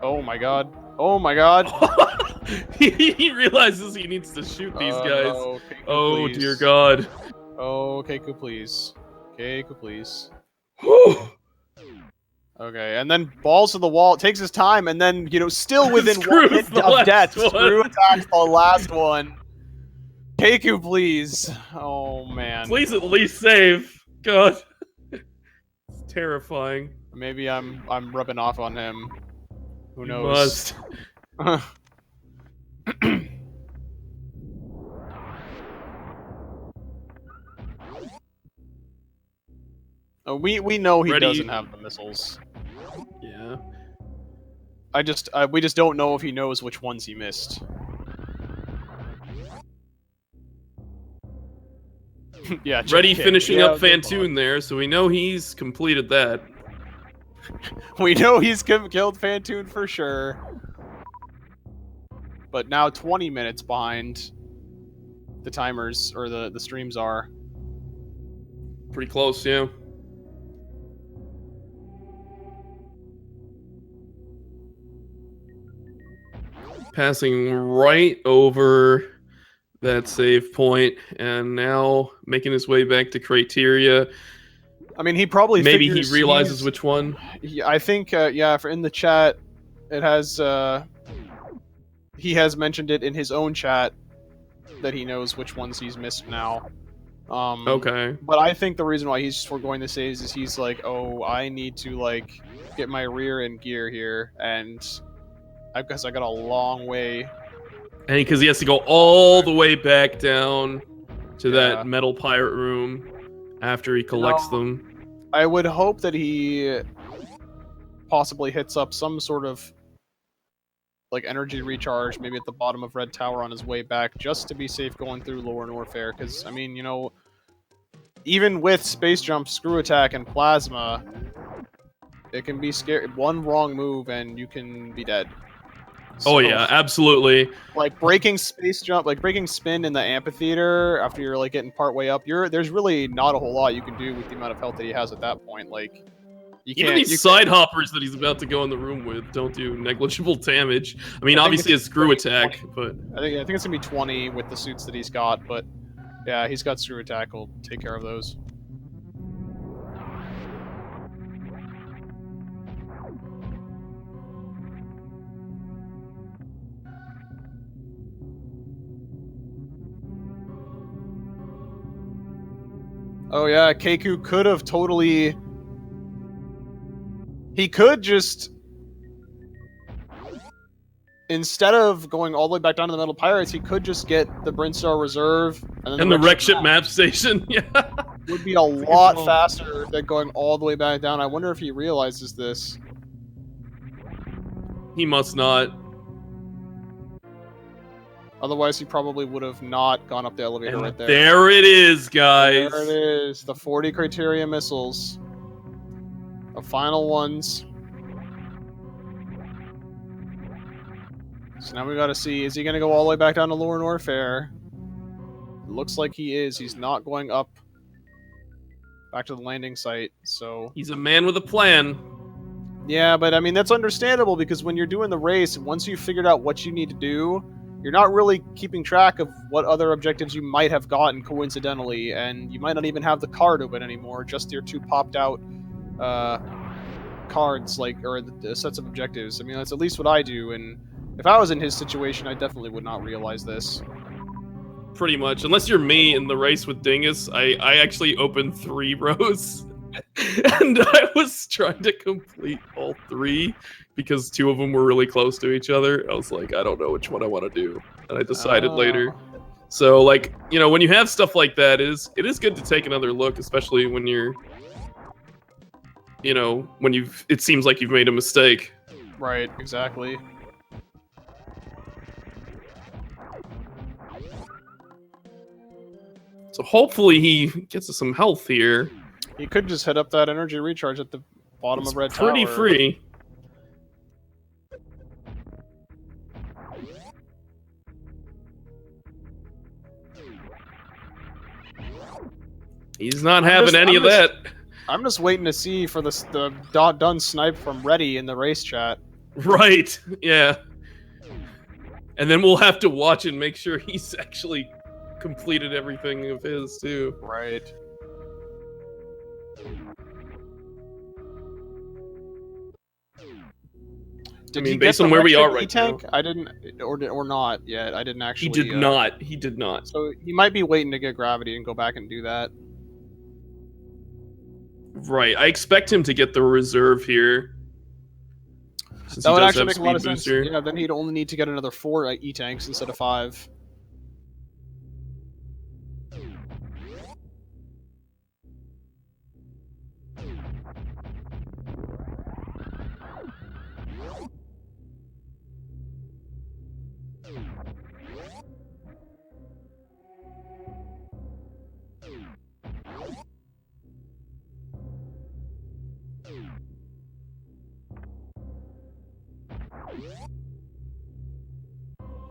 Oh my god. Oh my god. He realizes he needs to shoot these guys. No, Keiko, oh please. dear god. Oh, Keiko, please. Keiko, please. Okay, and then balls to the wall. It takes his time, and then, you know, still within 1 hit of death. Screw attacks the last one. Keiko, please. Oh, man. Please at least save. God. It's terrifying. Maybe I'm rubbing off on him. Who You knows? must. We know he Ready? doesn't have the missiles. Yeah. We just don't know if he knows which ones he missed. Yeah, Ready finishing up Fantoon there, so we know he's completed that. We know he's killed Fantoon for sure. But now 20 minutes behind the timers, or the streams are. Pretty close, yeah. Passing right over that save point, and now making his way back to criteria. I mean, he probably maybe he realizes which one. I think, yeah, in the chat, it has, he has mentioned it in his own chat that he knows which ones he's missed now. Okay. But I think the reason why he's just foregoing the saves is he's like, oh, I need to, like, get my rear in gear here, and I guess I got a long way. And because he has to go all the way back down to that metal pirate room after he collects them. I would hope that he possibly hits up some sort of like energy recharge, maybe at the bottom of Red Tower on his way back, just to be safe going through Lower Norfair. Because I mean, you know, even with Space Jump, Screw Attack, and Plasma, it can be scary. One wrong move and you can be dead. So, oh yeah, absolutely. Like breaking Space Jump, like breaking Spin in the amphitheater after you're like getting part way up, there's really not a whole lot you can do with the amount of health that he has at that point. Like, Even these side hoppers that he's about to go in the room with don't do negligible damage. I mean, obviously a screw attack, but I think it's gonna be 20 with the suits that he's got. But yeah, he's got screw attack. Will take care of those. Oh yeah, Keku could have totally... He could just... Instead of going all the way back down to the Metal Pirates, he could just get the Brinstar Reserve... And the wreck ship map station, yeah. Would be a lot faster than going all the way back down. I wonder if he realizes this. He must not. Otherwise, he probably would have not gone up the elevator right there. There it is, guys. There it is. The 40 criteria missiles. The final ones. So now we gotta see, is he gonna go all the way back down to Lower Norfair? It looks like he is. He's not going up back to the landing site, so... He's a man with a plan. Yeah, but I mean, that's understandable, because when you're doing the race, once you've figured out what you need to do, you're not really keeping track of what other objectives you might have gotten coincidentally, and you might not even have the card open anymore, just your two popped out cards, or the sets of objectives. I mean, that's at least what I do, and if I was in his situation, I definitely would not realize this. Pretty much. Unless you're me in the race with Dingus, I actually opened 3 rows. And I was trying to complete all 3 because 2 of them were really close to each other. I was like, I don't know which one I want to do. And I decided later. So, like, you know, when you have stuff like that, it is good to take another look, especially when you're, you know, when it seems like you've made a mistake. Right, exactly. So hopefully he gets us some health here. He could just hit up that energy recharge at the bottom of Red Tower. Pretty free. He's not having any of that. I'm just waiting to see for the done snipe from Reddy in the race chat. Right, yeah. And then we'll have to watch and make sure he's actually completed everything of his, too. Right. I mean, based on where we are right now. I didn't, or not yet. I didn't actually. He did not. He did not. So he might be waiting to get gravity and go back and do that. Right. I expect him to get the reserve here. That would actually make a lot of sense. Yeah, then he'd only need to get another 4 E-tanks instead of 5.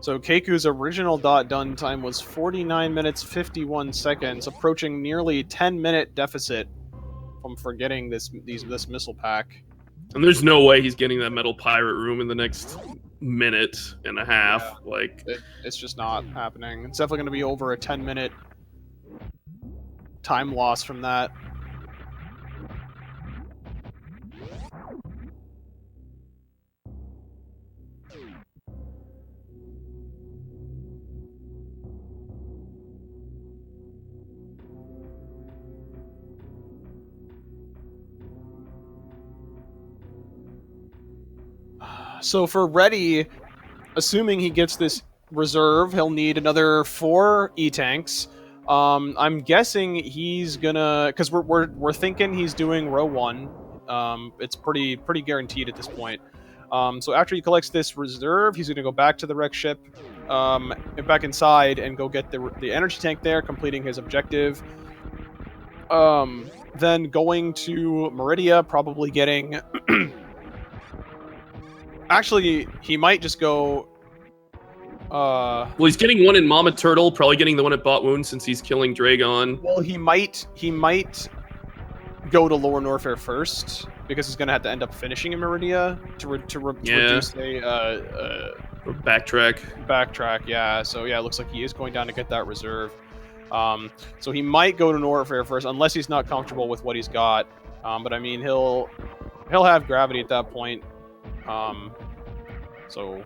So Keku's original done time was 49 minutes 51 seconds, approaching nearly 10-minute deficit from forgetting this missile pack. And there's no way he's getting that metal pirate room in the next minute and a half. Yeah, like it's just not happening. It's definitely going to be over a 10-minute time loss from that. So for Reddy, assuming he gets this reserve, he'll need another 4 E-tanks. I'm guessing he's gonna, because we're thinking he's doing row 1. It's pretty guaranteed at this point. So after he collects this reserve, he's gonna go back to the wreck ship, back inside, and go get the energy tank there, completing his objective. Then going to Meridia, probably getting. Actually, he might just go... well, he's getting one in Mama Turtle, probably getting the one at Bot Wound since he's killing Dragon. Well, he might go to Lower Norfair first, because he's going to have to end up finishing in Meridia to reduce a backtrack. Yeah, so yeah, it looks like he is going down to get that reserve. So he might go to Norfair first, unless he's not comfortable with what he's got. But I mean, he'll have gravity at that point. So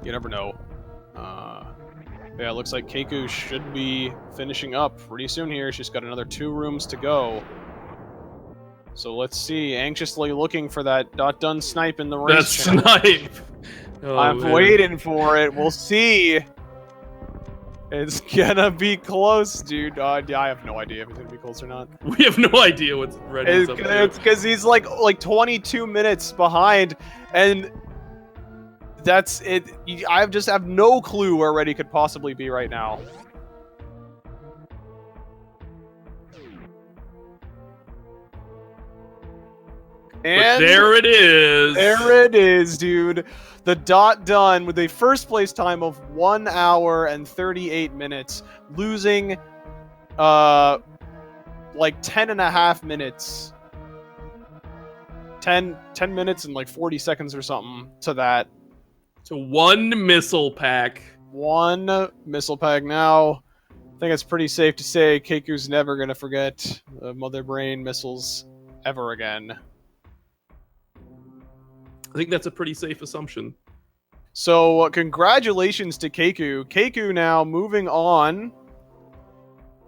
you never know. Yeah, it looks like Keku should be finishing up pretty soon here. She's got another 2 rooms to go. So let's see. Anxiously looking for that done snipe in the race. That snipe! Oh, I'm waiting for it. We'll see. It's gonna be close, dude. Yeah, I have no idea if it's gonna be close or not. We have no idea what's ready. It's because he's like 22 minutes behind, and that's it. I just have no clue where Reddy could possibly be right now. And but there it is. There it is, dude. The dot done with a first place time of 1 hour and 38 minutes, losing like 10 and a half minutes. 10 minutes and like 40 seconds or something to that. So 1 missile pack. 1 missile pack. Now, I think it's pretty safe to say Keku's never going to forget the Mother Brain missiles ever again. I think that's a pretty safe assumption. So, congratulations to Keku. Keku now moving on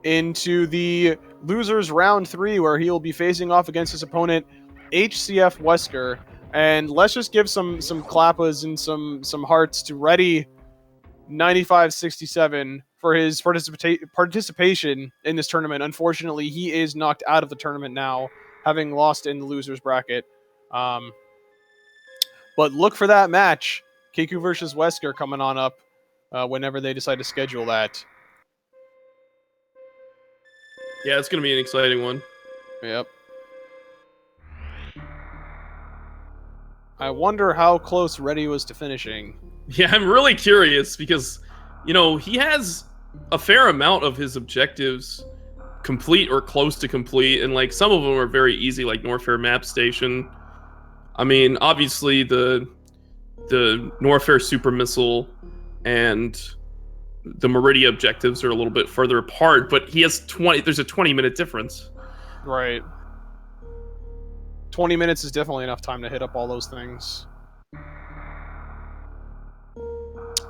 into the losers round 3, where he'll be facing off against his opponent, HCF Wesker. And let's just give some clappas and some hearts to redy9567 for his participation in this tournament. Unfortunately, he is knocked out of the tournament now, having lost in the losers bracket. But look for that match, Keku versus Wesker, coming on up whenever they decide to schedule that. Yeah, it's going to be an exciting one. Yep. I wonder how close Reddy was to finishing. Yeah, I'm really curious because, you know, he has a fair amount of his objectives complete or close to complete, and like some of them are very easy, like Norfair Map Station. I mean, obviously the Norfair Super Missile and the Meridia objectives are a little bit further apart, but he has there's a 20-minute difference. Right. 20 minutes is definitely enough time to hit up all those things.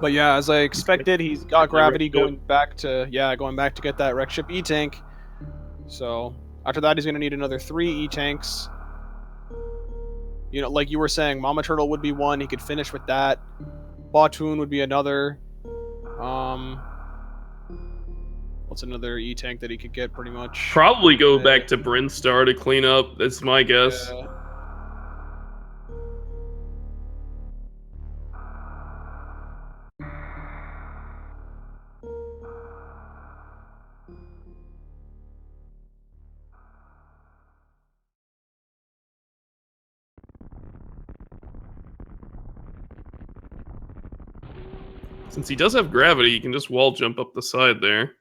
But yeah, as I expected, he's got gravity going back to get that wreck ship E-tank. So after that, he's going to need another 3 E-tanks. You know, like you were saying, Mama Turtle would be 1. He could finish with that. Batoon would be another. What's another E-tank that he could get, pretty much? Probably go back to Brinstar to clean up. That's my guess. Yeah. Since he does have gravity, he can just wall jump up the side there.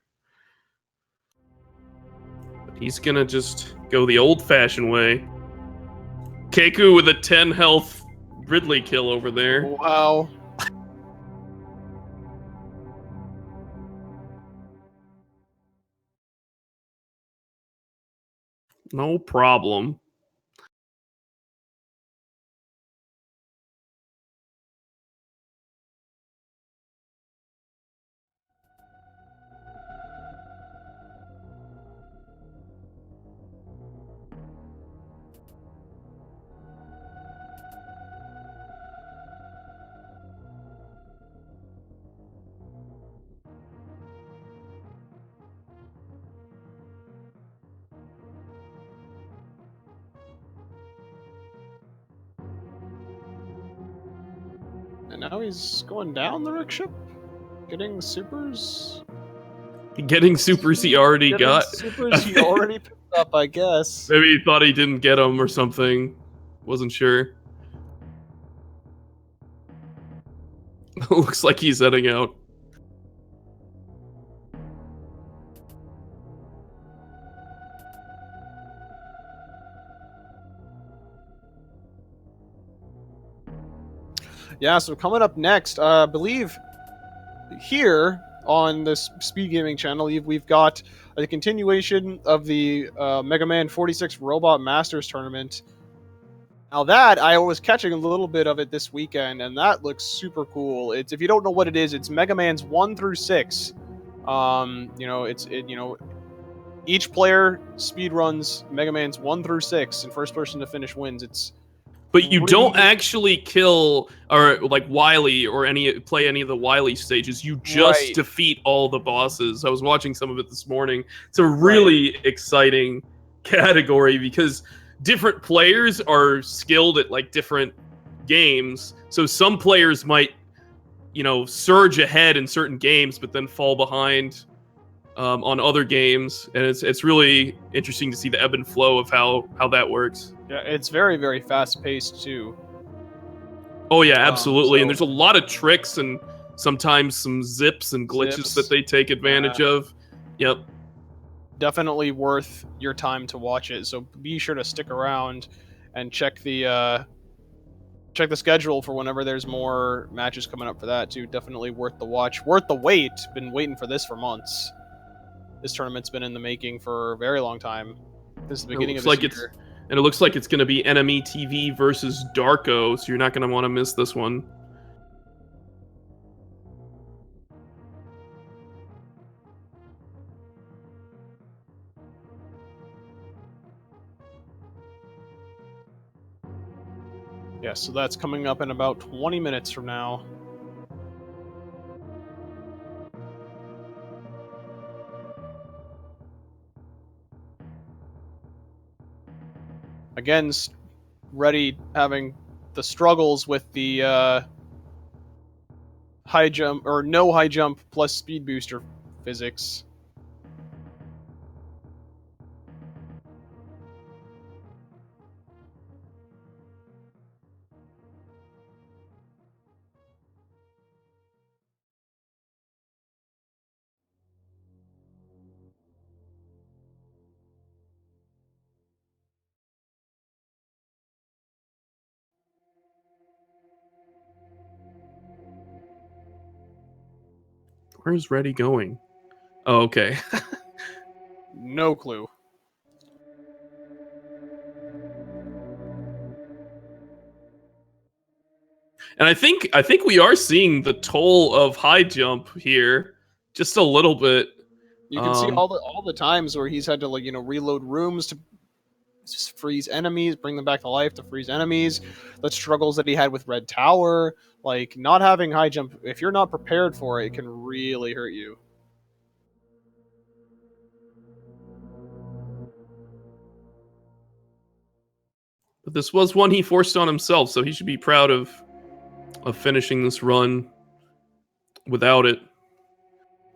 But he's gonna just go the old-fashioned way. Keku with a 10 health Ridley kill over there. Wow. No problem. And now he's going down the wreck ship? Getting supers? Getting supers he already got. Supers he already picked up, I guess. Maybe he thought he didn't get them or something. Wasn't sure. Looks like he's heading out. Yeah, so coming up next, I believe here on this Speed Gaming channel, we've got a continuation of the Mega Man 46 Robot Masters Tournament. Now that, I was catching a little bit of it this weekend, and that looks super cool. It's, if you don't know what it is, it's Mega Man's 1 through 6. Each player speed runs Mega Man's 1 through 6, and first person to finish wins. It's But you don't pretty actually kill or like Wily or play any of the Wily stages. You just right. defeat all the bosses. I was watching some of it this morning. It's a really exciting category because different players are skilled at like different games. So some players might, surge ahead in certain games, but then fall behind on other games, and it's really interesting to see the ebb and flow of how that works. Yeah, it's very, very fast paced too. Oh yeah, absolutely. And So there's a lot of tricks and sometimes some zips and glitches that they take advantage of. Yep. definitely worth your time to watch it. So be sure to stick around and check the schedule for whenever there's more matches coming up for that too. Definitely worth the watch, worth the wait. Been waiting for this for months. This tournament's been in the making for a very long time. This is the beginning of this year. And it looks like it's going to be Enemy TV versus Darko, so you're not going to want to miss this one. Yeah, so that's coming up in about 20 minutes from now. Again, Reddy having the struggles with the high jump, or no high jump plus speed booster physics. Where's Reddy going? Oh, okay. No clue. And I think we are seeing the toll of high jump here, just a little bit. You can see all the times where he's had to reload rooms to freeze enemies, bring them back to life to freeze enemies. The struggles that he had with Red Tower, like not having high jump. If you're not prepared for it, it can really hurt you. But this was one he forced on himself, so he should be proud of finishing this run without it.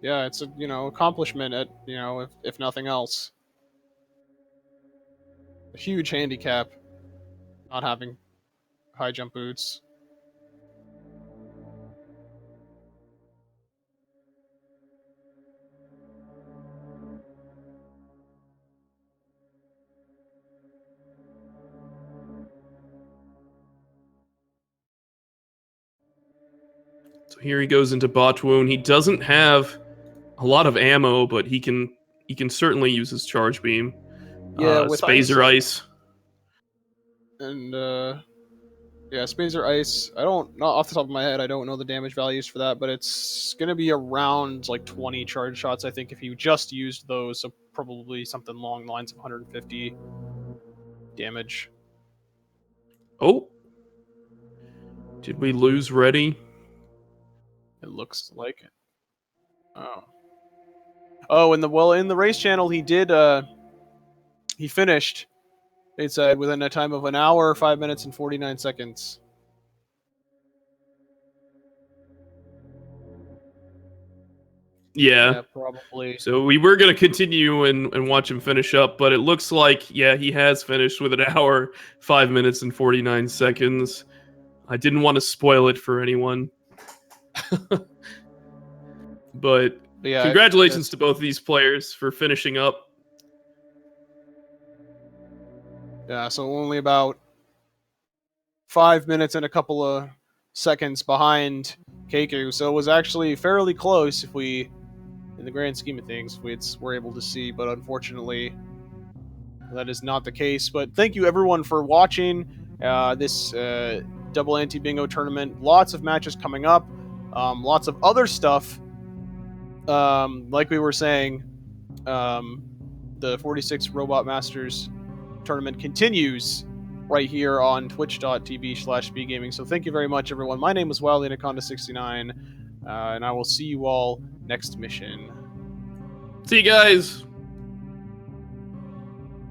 Yeah, it's a accomplishment at if nothing else. A huge handicap not having high jump boots. So here he goes into botch wound. He doesn't have a lot of ammo, but he can certainly use his charge beam. Yeah, with Spazer Ice. And yeah, Spazer Ice. Not off the top of my head, I don't know the damage values for that, but it's gonna be around like 20 charge shots, I think, if you just used those. So probably something along the lines of 150 damage. Oh, did we lose Reddy? It looks like it. Oh, in the race channel, he did. He finished. It said within a time of an hour, 5 minutes, and 49 seconds. Yeah, probably. So we were going to continue and watch him finish up, but it looks like, yeah, he has finished with an hour, 5 minutes, and 49 seconds. I didn't want to spoil it for anyone. But yeah, congratulations to both of these players for finishing up. Yeah, so only about 5 minutes and a couple of seconds behind Keku, so it was actually fairly close if we, in the grand scheme of things, we're able to see, but unfortunately that is not the case. But thank you everyone for watching this Double Anti-Bingo Tournament. Lots of matches coming up, lots of other stuff, like we were saying, the 46 Robot Masters tournament continues right here on twitch.tv/bgaming. So thank you very much, everyone. My name is Wildanaconda69, and I will see you all next mission. See you guys.